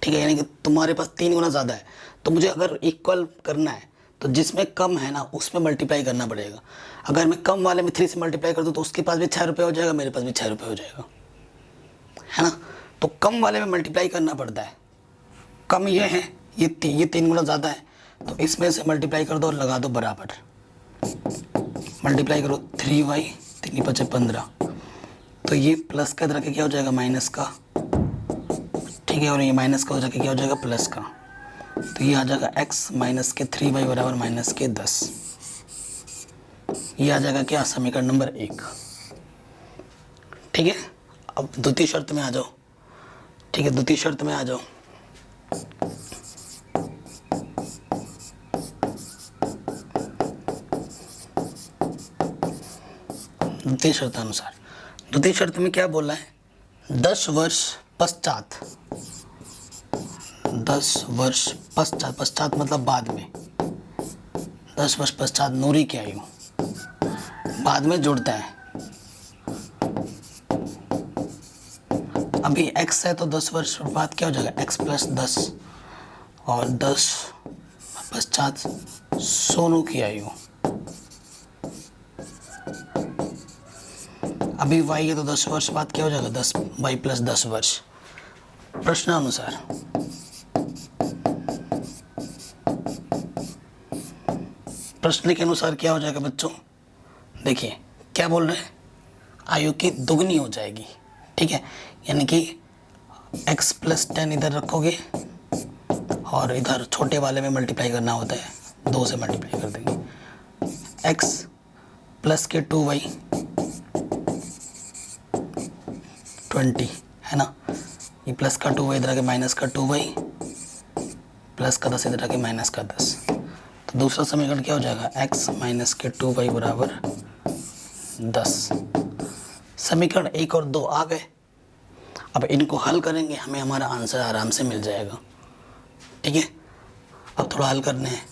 ठीक है, यानी कि तुम्हारे पास 3 गुना ज़्यादा है। तो मुझे अगर इक्वल करना है तो जिसमें कम है ना उसमें मल्टीप्लाई करना पड़ेगा। अगर मैं कम वाले में 3 से मल्टीप्लाई कर दूँ तो उसके पास भी 6 रुपये हो जाएगा, मेरे पास भी 6 रुपये हो जाएगा, है ना। तो कम वाले में मल्टीप्लाई करना पड़ता है। कम ये है, ये 3 गुना ज़्यादा है, तो इसमें से मल्टीप्लाई कर दो और लगा दो बराबर। मल्टीप्लाई करो 3y 3 5 15, तो ये प्लस का इधर के क्या हो जाएगा, माइनस का। ठीक है, और ये माइनस का हो जाके क्या हो जाएगा, प्लस का। तो ये आ जाएगा x माइनस के 3y बराबर माइनस के 10। ये आ जाएगा क्या, समीकरण नंबर 1। ठीक है, अब द्वितीय शर्त में आ जाओ। ठीक है, द्वितीय शर्त में आ जाओ। द्वितीय शर्तानुसार। द्वितीय शर्त में क्या बोला है, 10 वर्ष पश्चात, 10 वर्ष पश्चात, पश्चात मतलब बाद में, 10 वर्ष पश्चात नूरी की आयु बाद में जुड़ता है। अभी x है तो 10 वर्ष बाद क्या हो जाएगा, x प्लस 10 और 10 पश्चात सोनू की आयु। अभी y है तो 10 वर्ष बाद क्या हो जाएगा, 10 y प्लस 10 वर्ष। प्रश्नानुसार प्रश्न के अनुसार क्या हो जाएगा बच्चों, देखिए क्या बोल रहे हैं, आयु की दुगनी हो जाएगी। ठीक है, यानी कि x प्लस 10 इधर रखोगे और इधर छोटे वाले में मल्टीप्लाई करना होता है, 2 से मल्टीप्लाई कर देंगे। x प्लस के 2y 20 है ना, ये प्लस का 2y इधर आके माइनस का 2y प्लस का 10 इधर आके माइनस का 10। तो दूसरा समीकरण क्या हो जाएगा, x माइनस के 2y बराबर 10। समीकरण 1 और 2 आ गए। अब इनको हल करेंगे, हमें हमारा आंसर आराम से मिल जाएगा। ठीक है, अब थोड़ा हल करने हैं।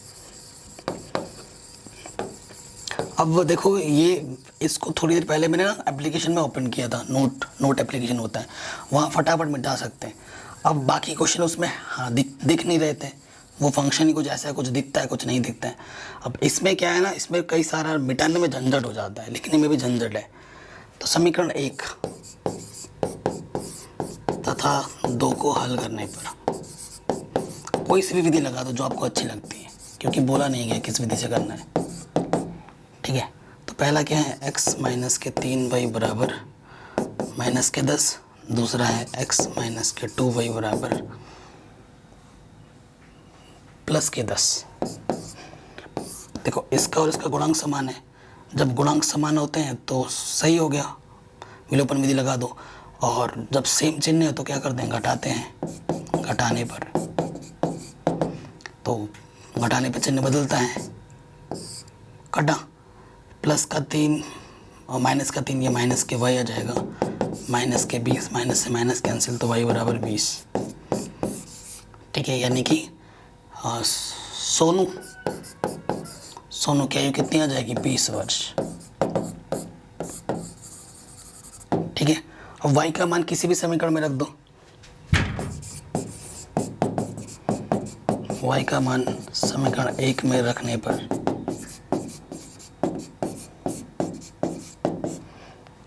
अब देखो ये इसको थोड़ी देर पहले मैंने ना एप्लीकेशन में ओपन किया था, नोट एप्लीकेशन होता है, वहाँ फटाफट मिटा सकते हैं। अब बाकी क्वेश्चन उसमें हाँ दिख नहीं रहे थे, वो फंक्शन ही कुछ ऐसा है, कुछ दिखता है कुछ नहीं दिखता है। अब इसमें क्या है ना, इसमें कई सारा मिटाने में झंझट हो जाता है, लिखने में भी झंझट है। तो समीकरण 1 तथा 2 को हल करने पर कोई सी भी विधि लगा दो जो आपको अच्छी लगती है, क्योंकि बोला नहीं गया किस विधि से करना है। ठीक है, तो पहला क्या है, x माइनस के 3y बराबर माइनस के 10, दूसरा है x माइनस के 2y बराबर प्लस के 10। देखो इसका और इसका गुणांक समान है, जब गुणांक समान होते हैं तो सही हो गया, विलोपन विधि लगा दो। और जब सेम चिन्ह है तो क्या करते हैं, घटाते हैं, घटाने पर तो घटाने पर चिन्ह बदलता है, कटा प्लस का 3 और माइनस का 3, ये माइनस के y आ जाएगा, माइनस के 20, माइनस से माइनस कैंसिल तो y बराबर 20। ठीक है, यानी कि सोनू की आयु कितनी आ जाएगी, 20 वर्ष। ठीक है, अब y का मान किसी भी समीकरण में रख दो, y का मान समीकरण 1 में रखने पर,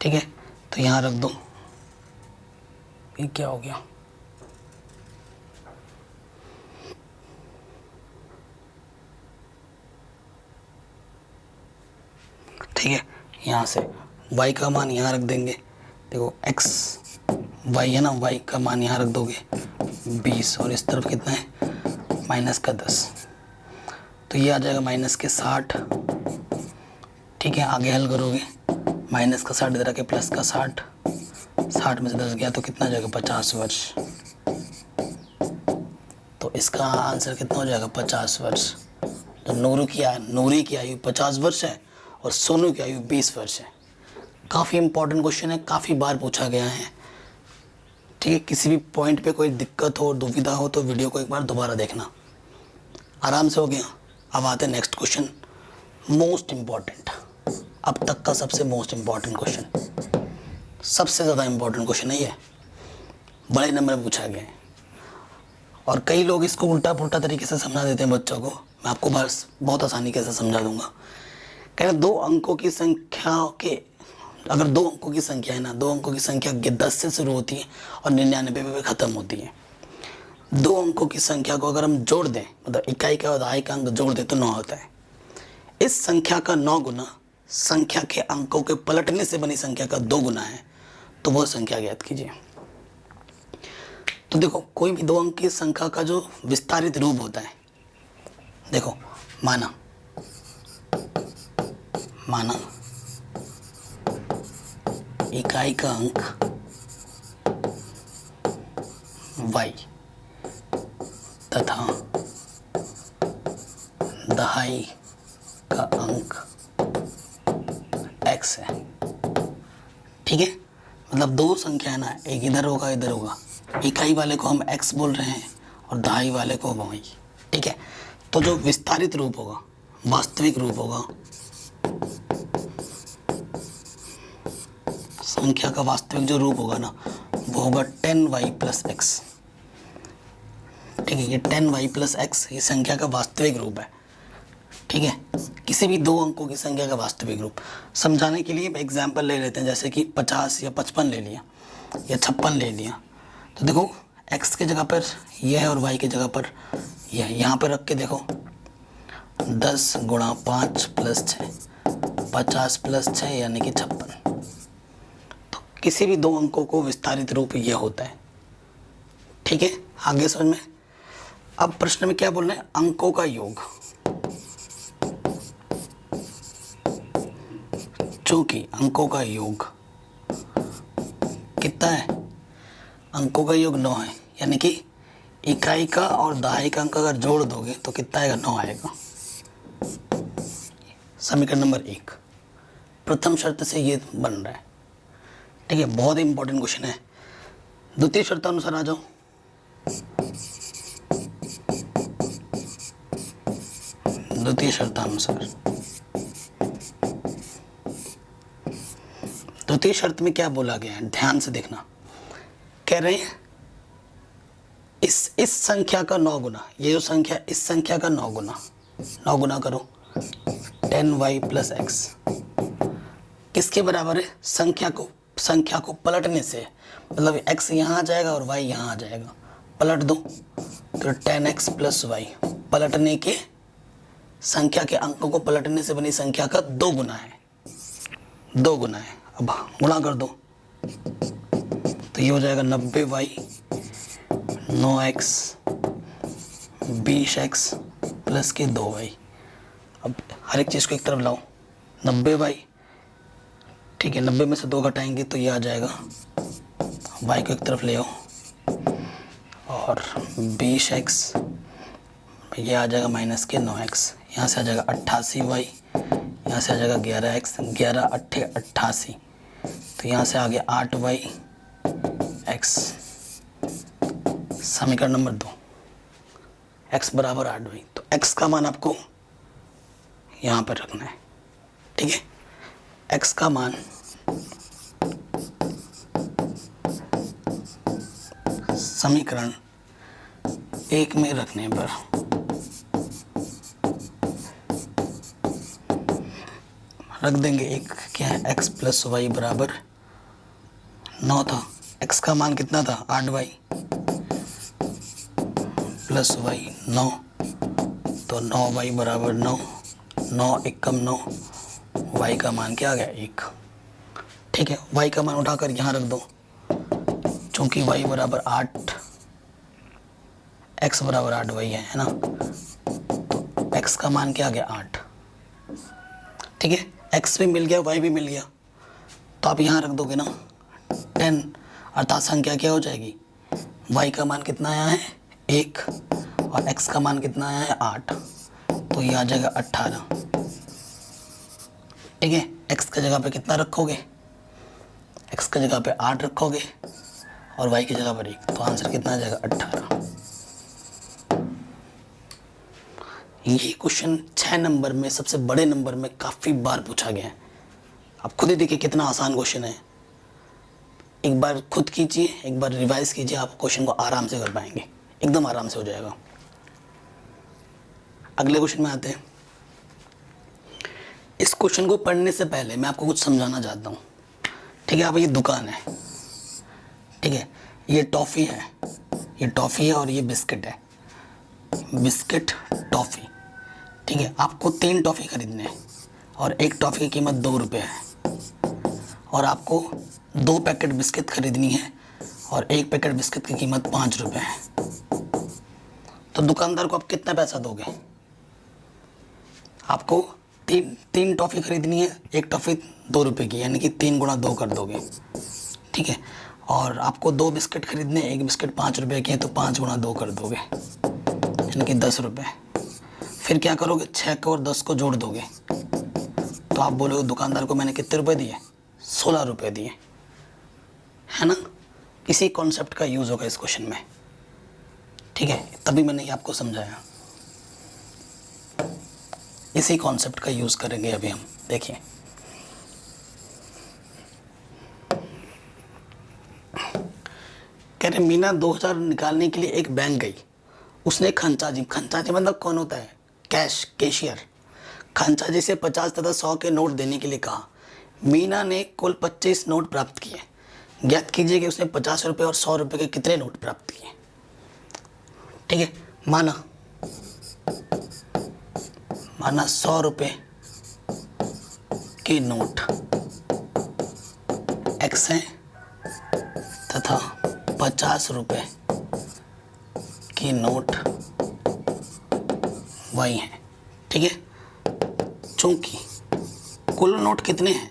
ठीक है, तो यहाँ रख दो। ये क्या हो गया, ठीक है, यहाँ से y का मान यहाँ रख देंगे। देखो x y है ना, y का मान यहाँ रख दोगे 20 और इस तरफ कितना है, माइनस का 10, तो ये आ जाएगा माइनस के 60। ठीक है, आगे हल करोगे, माइनस का 60 इधर आके प्लस का 60, 60 में से 10 गया तो कितना आ जाएगा, 50 वर्ष। तो इसका आंसर कितना हो जाएगा, 50 वर्ष। तो नूरी की आयु 50 वर्ष है और सोनू की आयु 20 वर्ष है। काफ़ी इंपॉर्टेंट क्वेश्चन है, काफ़ी बार पूछा गया है। ठीक है, किसी भी पॉइंट पे कोई दिक्कत हो, दुविधा हो तो वीडियो को एक बार दोबारा देखना। आराम से हो गया। अब आते हैं नेक्स्ट क्वेश्चन, मोस्ट इम्पॉर्टेंट, अब तक का सबसे मोस्ट इम्पॉर्टेंट क्वेश्चन, सबसे ज़्यादा इम्पॉर्टेंट क्वेश्चन है ये, बड़े नंबर में पूछा गया है। और कई लोग इसको उल्टा पुल्टा तरीके से समझा देते हैं बच्चों को, मैं आपको बस बहुत आसानी से समझा दूंगा। कह रहे 2 अंकों की संख्या के, अगर 2 अंकों की संख्या है ना, 2 अंकों की संख्या 10 से शुरू होती है और 99 पे ख़त्म होती है। 2 अंकों की संख्या को अगर हम जोड़ दें, मतलब इकाई का और दहाई का अंक जोड़ दें तो 9 होता है। इस संख्या का 9 गुना संख्या के अंकों के पलटने से बनी संख्या का 2 गुना है, तो वो संख्या ज्ञात कीजिए। तो देखो कोई भी 2 अंक की संख्या का जो विस्तारित रूप होता है, देखो माना इकाई का अंक y तथा दहाई का अंक x है। ठीक है, मतलब दो संख्या है ना, एक इधर होगा इधर होगा, इकाई वाले को हम x बोल रहे हैं और दहाई वाले को y। ठीक है, तो जो विस्तारित रूप होगा, वास्तविक रूप होगा, संख्या का वास्तविक जो रूप होगा ना वो होगा 10y प्लस एक्स। ठीक है, ये 10y प्लस एक्स ये संख्या का वास्तविक रूप है। ठीक है, किसी भी दो अंकों की संख्या का वास्तविक रूप। समझाने के लिए एग्जाम्पल ले लेते हैं, जैसे कि 50 या 55 ले लिया या 56 ले लिया। तो देखो x के जगह पर यह है और y की जगह पर यह है। यहाँ पर रख के देखो 10 गुणा 5 प्लस 6, 50 प्लस 6 यानी कि 56। तो किसी भी दो अंकों को विस्तारित रूप यह होता है। ठीक है, आगे समझ में। अब प्रश्न में क्या बोल रहे हैं, अंकों का योग, चूंकि अंकों का योग कितना है, अंकों का योग 9 है, यानी कि इकाई का और दहाई का अंक अगर जोड़ दोगे तो कितना आएगा, 9 आएगा। समीकरण नंबर 1 प्रथम शर्त से ये बन रहा है। ठीक है, बहुत ही इंपॉर्टेंट क्वेश्चन है। द्वितीय शर्तानुसार आ जाओ। द्वितीय शर्तानुसार, द्वितीय शर्त में क्या बोला गया है, ध्यान से देखना। कह रहे हैं इस संख्या का 9 गुना, ये जो संख्या इस संख्या का 9 गुना, 9 गुना करो 10y प्लस एक्स किसके बराबर है, संख्या को पलटने से, मतलब x यहाँ आ जाएगा और y यहाँ आ जाएगा, पलट दो तो 10x प्लस वाई, पलटने के संख्या के अंकों को पलटने से बनी संख्या का 2 गुना है, 2 गुना है। अब गुणा कर दो तो ये हो जाएगा 90y 9x 20x प्लस के 2y। अब हर एक चीज़ को एक तरफ लाओ, 90y, ठीक है, 90 में से 2 घटाएंगे तो ये आ जाएगा, y को एक तरफ ले आओ और 20x, ये आ जाएगा माइनस के 9x, यहाँ से आ जाएगा 88y, यहाँ से आ जाएगा 11x, 11 अट्ठे 88, तो यहाँ से आ गया 8y x। समीकरण नंबर 2 x बराबर 8y, तो x का मान आपको यहाँ पर रखना है। ठीक है, x का मान समीकरण 1 में रखने पर रख देंगे। एक क्या है, x प्लस वाई बराबर 9 था, x का मान कितना था 8y प्लस वाई 9, तो 9y बराबर 9, 9 एकम 9, y का मान क्या आ गया 1। ठीक है, y का मान उठाकर यहाँ रख दो, चूंकि y बराबर 8, x बराबर 8y है ना, तो x का मान क्या आ गया 8। ठीक है, x भी मिल गया y भी मिल गया, तो आप यहाँ रख दोगे ना 10, अर्थात संख्या क्या हो जाएगी, y का मान कितना आया है 1 और x का मान कितना आया है 8, तो ये आ जाएगा 18। ठीक है, x की जगह पे कितना रखोगे, x की जगह पे 8 रखोगे और y की जगह पर 1, तो आंसर कितना आ जाएगा 18। ये क्वेश्चन 6 नंबर में, सबसे बड़े नंबर में काफ़ी बार पूछा गया है। आप खुद ही देखिए कितना आसान क्वेश्चन है। एक बार खुद कीजिए, एक बार रिवाइज कीजिए, आप क्वेश्चन को आराम से कर पाएंगे, एकदम आराम से हो जाएगा। अगले क्वेश्चन में आते हैं। इस क्वेश्चन को पढ़ने से पहले मैं आपको कुछ समझाना चाहता हूँ। ठीक है, आप ये दुकान है, ठीक है, ये टॉफ़ी है, ये टॉफ़ी है और ये बिस्किट है, बिस्किट टॉफ़ी। ठीक है, आपको 3 टॉफ़ी खरीदने हैं और एक टॉफ़ी की कीमत 2 रुपये है और आपको 2 पैकेट बिस्किट खरीदनी है और एक पैकेट बिस्किट की कीमत 5 रुपये है। तो दुकानदार को आप कितना पैसा दोगे, आपको तीन टॉफ़ी खरीदनी है, एक टॉफ़ी 2 रुपये की, यानी कि 3 गुणा 2 कर दोगे। ठीक है, और आपको 2 बिस्किट खरीदने, एक बिस्किट 5 रुपये की है, तो 5 गुणा 2 कर दोगे, यानी कि 10 रुपये। फिर क्या करोगे, 6 को और 10 को जोड़ दोगे, तो आप बोलोगे दुकानदार को मैंने कितने रुपए दिए, 16 रुपये दिए। है ना। इसी कॉन्सेप्ट का यूज़ होगा इस क्वेश्चन में, ठीक है, तभी मैंने ये आपको समझाया। इसी कॉन्सेप्ट का यूज़ करेंगे अभी हम। देखिए कह रहे मीना 2000 निकालने के लिए एक बैंक गई। उसने खंचाजी मतलब कौन होता है, कैशियर, खंचाजी से 50 तथा 100 के नोट देने के लिए कहा। मीना ने कुल 25 नोट प्राप्त किए। ज्ञात कीजिए कि उसने 50 रुपये और 100 रुपये के कितने नोट प्राप्त किए। ठीक है, माना 100 रुपये के नोट एक्स हैं तथा 50 रुपये के नोट वाई हैं। ठीक है, चूंकि कुल नोट कितने हैं,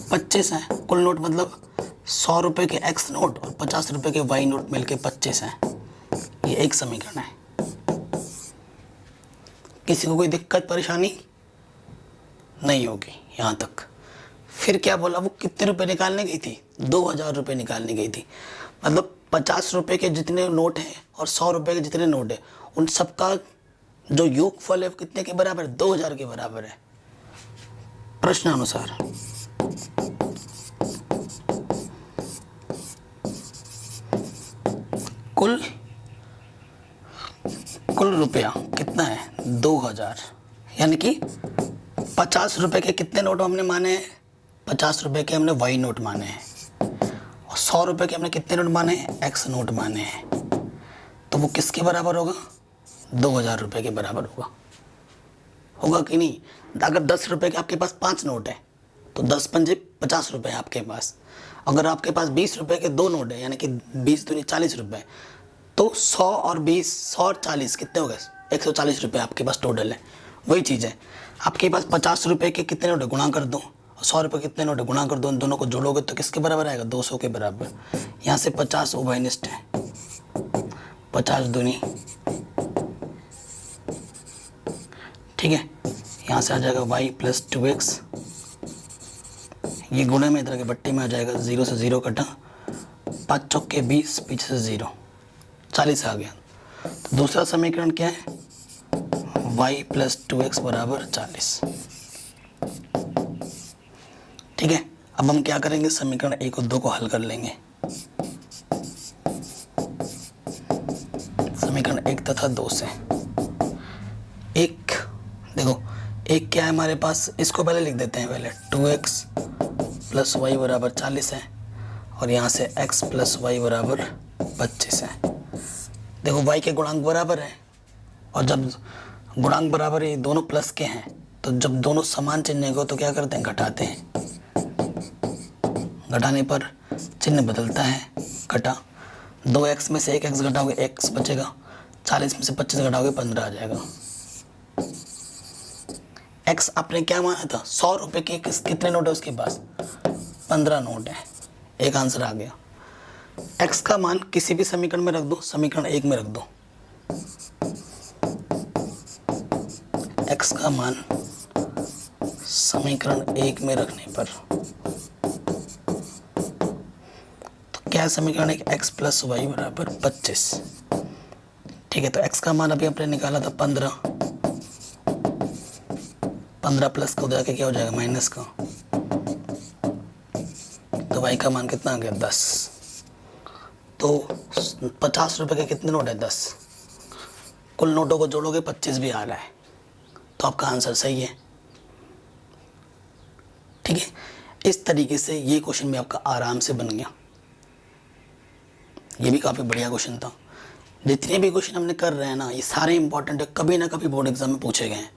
25 हैं। कुल नोट मतलब 100 रुपये के एक्स नोट और 50 रुपये के वाई नोट मिलके 25 हैं। ये एक समीकरण है। किसी को कोई दिक्कत परेशानी नहीं होगी यहाँ तक। फिर क्या बोला, वो कितने रुपए निकालने गई थी, 2000 रुपये निकालने गई थी। मतलब 50 रुपये के जितने नोट हैं और 100 रुपये के जितने नोट हैं उन सबका जो योगफल है वो कितने के बराबर है, 2000 के बराबर है। प्रश्नानुसार कुल रुपया कितना है, 2000। यानी कि 50 रुपये के कितने नोट हमने माने हैं, 50 रुपये के हमने वाई नोट माने हैं और 100 रुपये के हमने कितने नोट माने हैं, एक्स नोट माने हैं। तो वो किसके बराबर होगा, 2000 रुपये के बराबर होगा कि नहीं। अगर 10 रुपये के आपके पास 5 नोट है तो 10 पंजे 50 रुपये है आपके पास। अगर आपके पास 20 रुपये के 2 नोट है यानी कि 20 दूनी 40 रुपये, तो 100 और 20, 100 और 40 कितने हो गए, 140 रुपये आपके पास टोटल है। वही चीज़ है, आपके पास 50 रुपये के कितने नोट है गुणा कर दो और 100 रुपये कितने नोट है गुणा कर दो, इन दोनों को जोड़ोगे तो किसके बराबर आएगा, 200 के बराबर। यहाँ से 50 उभयनिष्ठ है, 50 दूनी, ठीक है। यहाँ से आ जाएगा y प्लस 2x, ये गुणे में इधर के बट्टी में आ जाएगा, 0 से 0 कटा, 5 चौके 20, पीछे से 0, 40 आ गया। तो दूसरा समीकरण क्या है, y प्लस 2x बराबर 40। ठीक है, अब हम क्या करेंगे, समीकरण 1 और 2 को हल कर लेंगे। समीकरण 1 तथा 2 से एक देखो, एक क्या है हमारे पास, इसको पहले लिख देते हैं पहले, 2x प्लस वाई बराबर 40 है और यहाँ से x प्लस वाई बराबर 25 है। देखो y के गुणांक बराबर है और जब गुणांक बराबर है, दोनों प्लस के हैं, तो जब दोनों समान चिन्ह को तो क्या करते हैं, घटाते हैं। घटाने पर चिन्ह बदलता है, घटा। 2x में से 1x घटाओगे x बचेगा, 40 में से 25 घटाओगे 15 आ जाएगा। x आपने क्या माना था, 100 रुपये के कितने नोट है उसके पास, 15 नोट है, एक आंसर आ गया। x का मान किसी भी समीकरण में रख दो, समीकरण 1 में रख दो। x का मान समीकरण 1 में रखने पर तो क्या है, समीकरण 1 x प्लस वाई बराबर 25। ठीक है, तो x का मान अभी आपने निकाला था 15 प्लस का उधर के क्या हो जाएगा, माइनस का, तो y का मान कितना आ गया, 10। तो 50 रुपये के कितने नोट है, 10। कुल नोटों को जोड़ोगे 25 भी आ रहा है, तो आपका आंसर सही है। ठीक है, इस तरीके से ये क्वेश्चन भी आपका आराम से बन गया। ये भी काफ़ी बढ़िया क्वेश्चन था। जितने भी क्वेश्चन हमने कर रहे हैं ना, ये सारे इंपॉर्टेंट है, कभी ना कभी बोर्ड एग्जाम में पूछे गए हैं,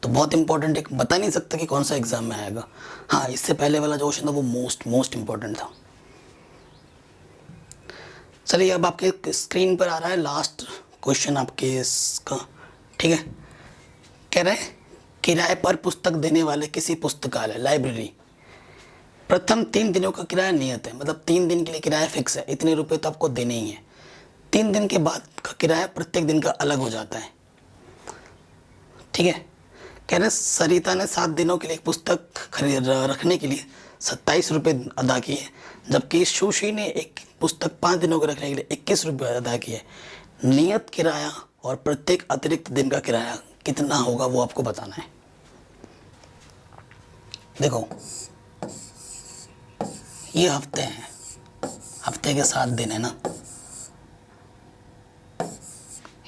तो बहुत इंपॉर्टेंट है, बता नहीं सकता कि कौन सा एग्जाम में आएगा। हाँ, इससे पहले वाला जो क्वेश्चन था वो मोस्ट इंपॉर्टेंट था। चलिए, अब आपके स्क्रीन पर आ रहा है लास्ट क्वेश्चन आपके इसका। ठीक है, कह रहे हैं किराए पर पुस्तक देने वाले किसी पुस्तकालय लाइब्रेरी प्रथम 3 दिनों का किराया नियत है, मतलब 3 दिन के लिए किराया फिक्स है, इतने रुपए तो आपको देने ही है। 3 दिन के बाद का किराया प्रत्येक दिन का अलग हो जाता है। ठीक है, कह रहे सरिता ने 7 दिनों के लिए एक पुस्तक खरीद रखने के लिए 27 रुपये अदा किए, जबकि सुशी ने एक पुस्तक 5 दिनों के रखने के लिए 21 रुपये अदा किए। नियत किराया और प्रत्येक अतिरिक्त दिन का किराया कितना होगा वो आपको बताना है। देखो ये हफ्ते हैं, हफ्ते के 7 दिन है ना,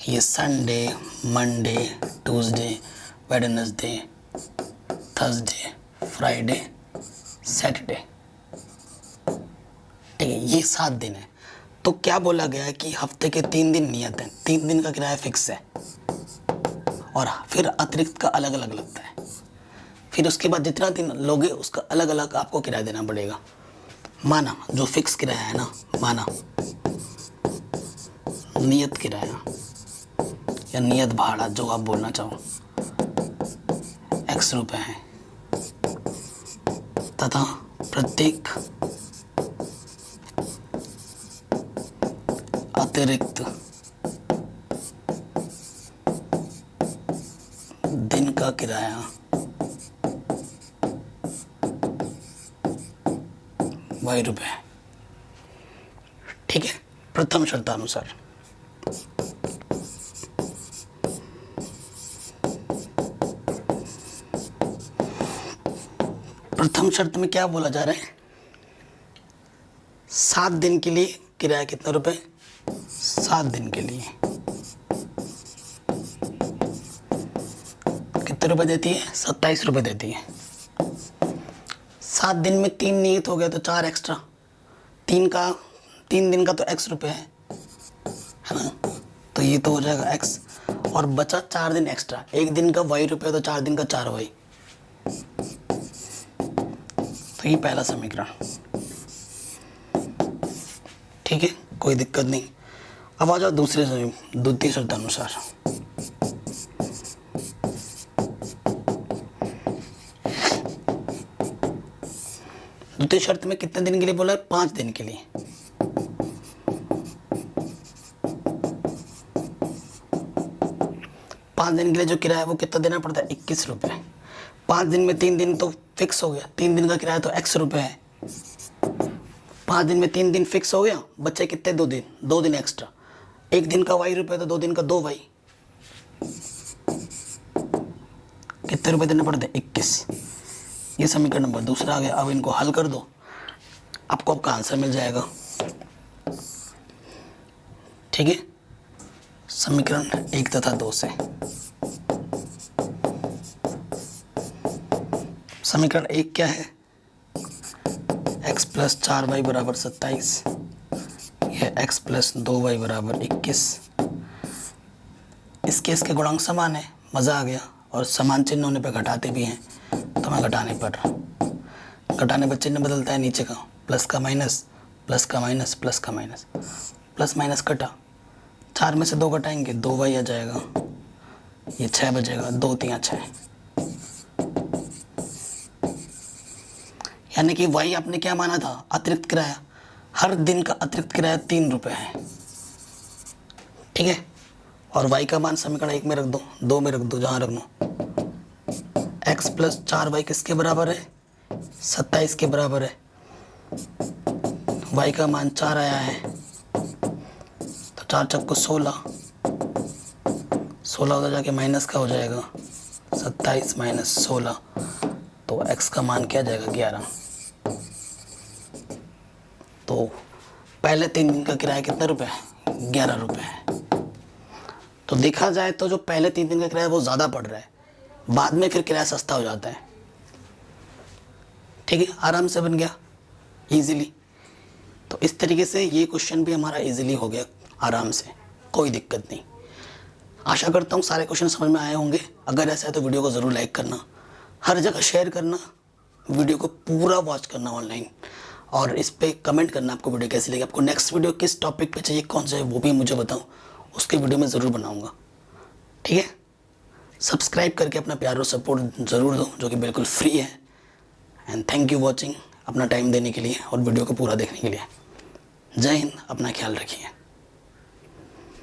ये Sunday, Monday, Tuesday, Wednesday, Thursday, Friday, Saturday, ठीक है, ये 7 दिन है। तो क्या बोला गया है कि हफ्ते के 3 दिन नियत हैं, 3 दिन का किराया फिक्स है और फिर अतिरिक्त का अलग अलग लगता है। फिर उसके बाद जितना दिन लोगे उसका अलग अलग आपको किराया देना पड़ेगा। माना जो फिक्स किराया है ना, माना नियत किराया या नियत भाड़ा जो आप बोलना चाहो X रुपए है तथा प्रत्येक अतिरिक्त दिन का किराया Y रुपए, ठीक है। प्रथम शर्तानुसार प्रथम शर्त में क्या बोला जा रहा है, 7 दिन के लिए किराया कितना रुपए, 7 दिन के लिए कितने रुपए देती है, 27 रुपए देती है। 7 दिन में 3 नियत हो गया तो 4 एक्स्ट्रा, 3 दिन का तो X रुपए है ना, तो ये तो हो जाएगा X और बचा 4 दिन एक्स्ट्रा, 1 दिन का Y रुपए तो 4 दिन का 4Y, तो ये पहला समीकरण, ठीक है, कोई दिक्कत नहीं। अब आ जाओ द्वितीय शर्तानुसार। द्वितीय शर्त में कितने दिन के लिए बोला है, 5 दिन के लिए। पाँच दिन के लिए जो किराया है वो कितना देना पड़ता है, 21 रुपये। 5 दिन में 3 दिन तो फिक्स हो गया, 3 दिन का किराया तो X रुपये है। 5 दिन में 3 दिन फिक्स हो गया, बच्चे कितने, 2 दिन एक्स्ट्रा, 1 दिन का Y रुपये तो 2 दिन का 2Y, कितने रुपए देने पड़ते, 21। ये समीकरण नंबर दूसरा आ गया। अब इनको हल कर दो, आपको आपका आंसर मिल जाएगा, ठीक है। समीकरण 1 तथा 2 से समीकरण 1 क्या है, x प्लस 4y बराबर 27, यह x प्लस 2y बराबर 21। इसके इसके गुणांक समान है, मज़ा आ गया, और समान चिन्ह होने पे घटाते भी हैं, तो मैं घटाने पड़ रहा, घटाने पर चिन्ह बदलता है नीचे का, प्लस का माइनस, प्लस का माइनस, प्लस का माइनस, प्लस माइनस कटा, 4 में से 2 घटाएंगे 2y आ जाएगा, ये 6 बचेगा, 2 3 6, यानी कि y आपने क्या माना था, अतिरिक्त किराया, हर दिन का अतिरिक्त किराया 3 रुपये है, ठीक है। और y का मान समीकरण 1 में रख दो, 2 में रख दो, जहाँ रखना, x प्लस 4y किसके बराबर है, 27 के बराबर है। y का मान 4 आया है, तो 4 चक्को 16, 16 उधर जाके माइनस का हो जाएगा, 27 माइनस 16, तो x का मान क्या जाएगा, 11। तो पहले 3 दिन का किराया कितना रुपए है, 11 रुपये है। तो देखा जाए तो जो पहले 3 दिन का किराया वो ज़्यादा पड़ रहा है, बाद में फिर किराया सस्ता हो जाता है, ठीक है। आराम से बन गया इजीली। तो इस तरीके से ये क्वेश्चन भी हमारा इजीली हो गया आराम से, कोई दिक्कत नहीं। आशा करता हूँ सारे क्वेश्चन समझ में आए होंगे। अगर ऐसा है तो वीडियो को ज़रूर लाइक करना, हर जगह शेयर करना, वीडियो को पूरा वॉच करना ऑनलाइन, और इस पे कमेंट करना आपको वीडियो कैसी लगी, आपको नेक्स्ट वीडियो किस टॉपिक पे चाहिए, कौन सा है वो भी मुझे बताओ, उसके वीडियो मैं ज़रूर बनाऊंगा, ठीक है। सब्सक्राइब करके अपना प्यार और सपोर्ट ज़रूर दो, जो कि बिल्कुल फ्री है। एंड थैंक यू वॉचिंग, अपना टाइम देने के लिए और वीडियो को पूरा देखने के लिए। जय हिंद, अपना ख्याल रखिए।